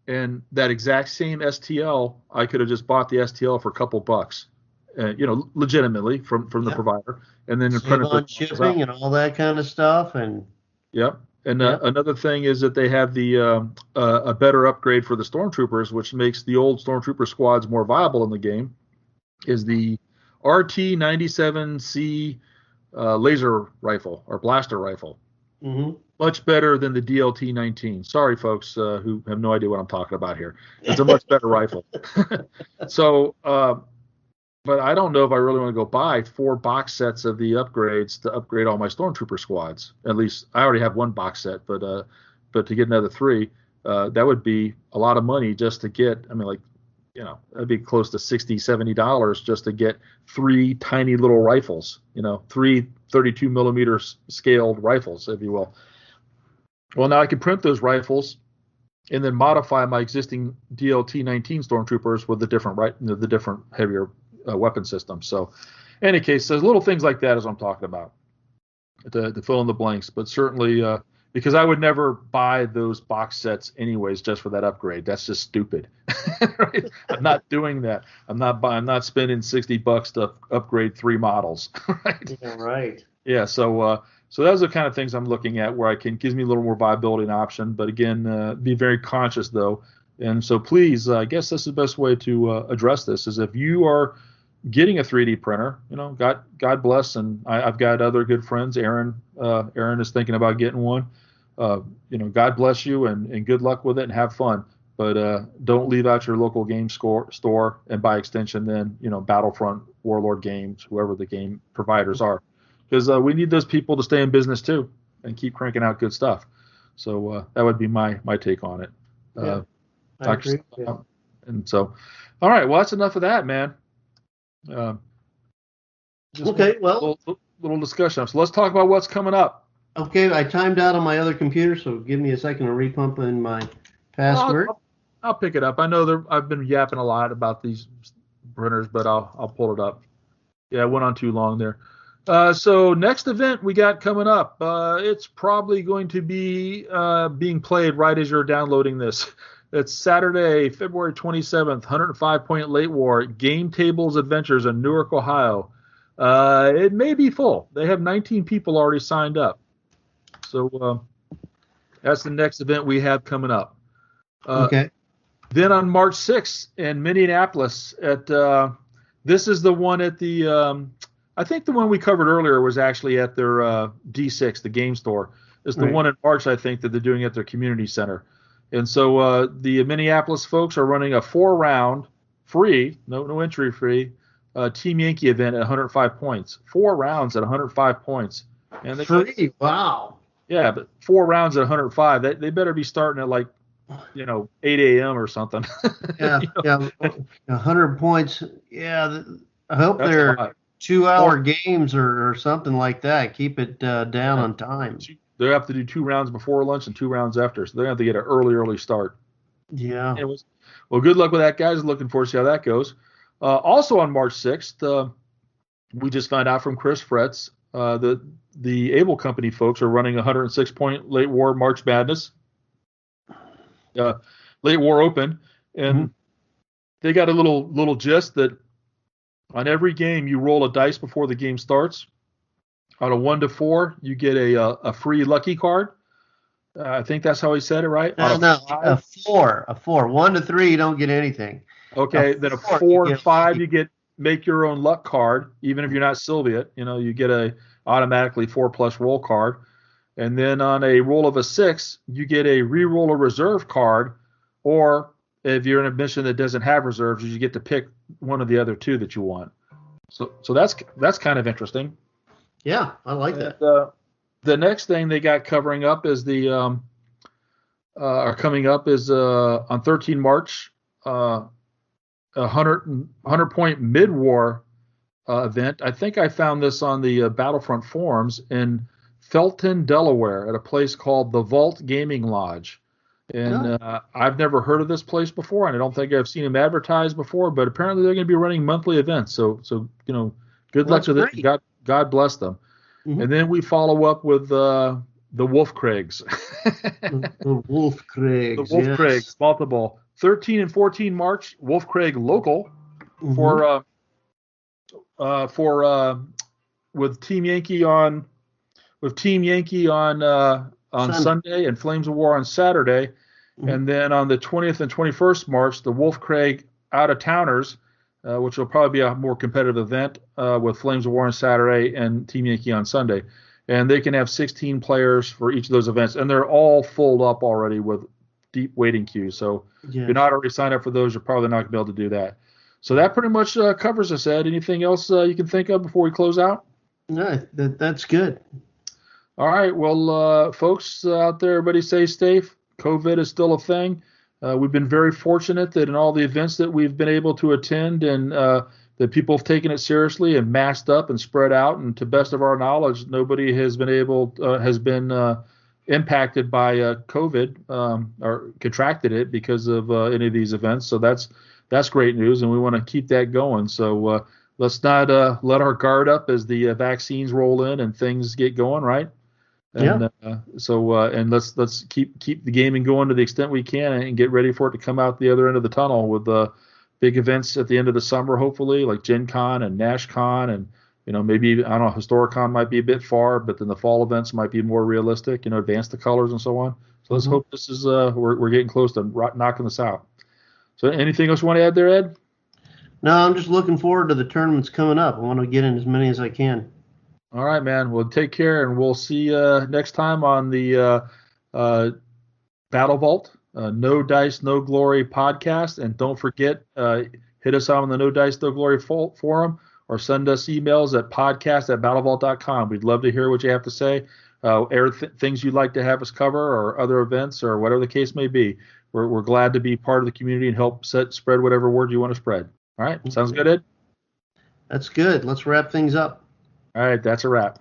Speaker 2: and that exact same STL, I could have just bought the STL for a couple bucks legitimately from the provider, and then
Speaker 1: save on shipping and all that kind of stuff. And
Speaker 2: yep. And another thing is that they have the a better upgrade for the stormtroopers, which makes the old stormtrooper squads more viable in the game. Is the RT-97C laser rifle or blaster rifle.
Speaker 1: Mm-hmm.
Speaker 2: Much better than the DLT-19. Sorry, folks who have no idea what I'm talking about here. It's a much better rifle. So, but I don't know if I really want to go buy 4 box sets of the upgrades to upgrade all my stormtrooper squads. At least I already have 1 box set, but to get another 3, that would be a lot of money just to get. I mean, that'd be close to $60, $70 just to get 3 tiny little rifles. 3 32 millimeter scaled rifles, if you will. Well, now I can print those rifles and then modify my existing DLT-19 stormtroopers with the different heavier weapon systems. So, in any case, there's little things like that as I'm talking about to fill in the blanks. But certainly, because I would never buy those box sets anyways just for that upgrade. That's just stupid. Right? I'm not doing that. I'm not spending $60 to upgrade 3 models. Right?
Speaker 1: Yeah, right.
Speaker 2: Yeah. So those are the kind of things I'm looking at where gives me a little more viability and option. But again, be very conscious though. And so please, I guess this is the best way to address this is if you are getting a 3D printer, God bless. And I've got other good friends. Aaron is thinking about getting one. God bless you and good luck with it and have fun. But don't leave out your local game store and by extension then, Battlefront, Warlord Games, whoever the game providers are. Because we need those people to stay in business too and keep cranking out good stuff. So that would be my take on it.
Speaker 1: I agree.
Speaker 2: And so, all right, well, that's enough of that, man.
Speaker 1: Okay, well,
Speaker 2: little discussion. So let's talk about what's coming up.
Speaker 1: Okay, I timed out on my other computer, so give me a second to repump in my password.
Speaker 2: I'll pick it up. I know I've been yapping a lot about these printers, but I'll pull it up. Yeah, I went on too long there. So next event we got coming up, it's probably going to be being played right as you're downloading this. It's Saturday, February 27th, 105 Point Late War, Game Tables Adventures in Newark, Ohio. It may be full. They have 19 people already signed up. So that's the next event we have coming up.
Speaker 1: Okay.
Speaker 2: Then on March 6th in Minneapolis, this is the one at the I think the one we covered earlier was actually at their D6, the game store. It's the one in March, I think, that they're doing at their community center. And so the Minneapolis folks are running a 4-round free, no entry free, Team Yankee event at 105 points. 4 rounds at 105 points. And they
Speaker 1: free? Wow.
Speaker 2: Yeah, but 4 rounds at 105. They better be starting at 8 a.m. or something.
Speaker 1: Yeah, 100 points. Yeah, I hope they're 2-hour games or something like that. Keep it down on time.
Speaker 2: They have to do 2 rounds before lunch and 2 rounds after, so they have to get an early start.
Speaker 1: Yeah.
Speaker 2: Anyways, well, good luck with that, guys. Looking forward to see how that goes. Also on March 6th, we just found out from Chris Fretz that the Able Company folks are running 106 Point Late War March Madness, Late War Open, and they got a little gist that on every game you roll a dice before the game starts. On a 1 to 4, you get a free lucky card. I think that's how he said it, right?
Speaker 1: No, a 4. 1 to 3, you don't get anything.
Speaker 2: Okay, then a 4 to 5, you get make your own luck card, even if you're not Soviet. You get a automatically 4+ roll card. And then on a roll of a 6, you get a re-roll a reserve card, or if you're in a mission that doesn't have reserves, you get to pick one of the other 2 that you want. So that's kind of interesting.
Speaker 1: Yeah, I like that.
Speaker 2: The next thing they got coming up is on 13 March, 100 point mid-war event. I think I found this on the Battlefront forums in Felton, Delaware, at a place called the Vault Gaming Lodge. And I've never heard of this place before, and I don't think I've seen them advertised before. But apparently they're going to be running monthly events. So good luck to them. God bless them. Mm-hmm. And then we follow up with the Wolf Craigs.
Speaker 1: The Wolf Craigs.
Speaker 2: The Wolf Craigs, multiple. 13 and 14 March, Wolf Craig local for for with Team Yankee on Sunday and Flames of War on Saturday, and then on the 20th and 21st March, the Wolf Craig Out of Towners, which will probably be a more competitive event with Flames of War on Saturday and Team Yankee on Sunday. And they can have 16 players for each of those events, and they're all filled up already with deep waiting queues. So if you're not already signed up for those, you're probably not going to be able to do that. So that pretty much covers us, Ed. Anything else you can think of before we close out?
Speaker 1: No, that's good.
Speaker 2: All right. Well, folks out there, everybody stay safe. COVID is still a thing. We've been very fortunate that in all the events that we've been able to attend and that people have taken it seriously and masked up and spread out. And to best of our knowledge, nobody has been impacted by COVID or contracted it because of any of these events. So that's great news, and we want to keep that going. So let's not let our guard up as the vaccines roll in and things get going, right? And, and let's keep the gaming going to the extent we can and get ready for it to come out the other end of the tunnel with big events at the end of the summer, hopefully, like Gen Con and Nash Con, and maybe, I don't know, Historicon might be a bit far, but then the fall events might be more realistic, advance the colors and so on. So let's hope this is we're getting close to knocking this out. So anything else you want to add there, Ed?
Speaker 1: No, I'm just looking forward to the tournaments coming up. I want to get in as many as I can.
Speaker 2: All right, man. Well, take care, and we'll see you next time on the Battle Vault, No Dice, No Glory podcast. And don't forget, hit us on the No Dice, No Glory forum, or send us emails at podcast@battlevault.com. We'd love to hear what you have to say, things you'd like to have us cover, or other events, or whatever the case may be. We're glad to be part of the community and help spread whatever word you want to spread. All right. Sounds good, Ed?
Speaker 1: That's good. Let's wrap things up.
Speaker 2: All right. That's a wrap.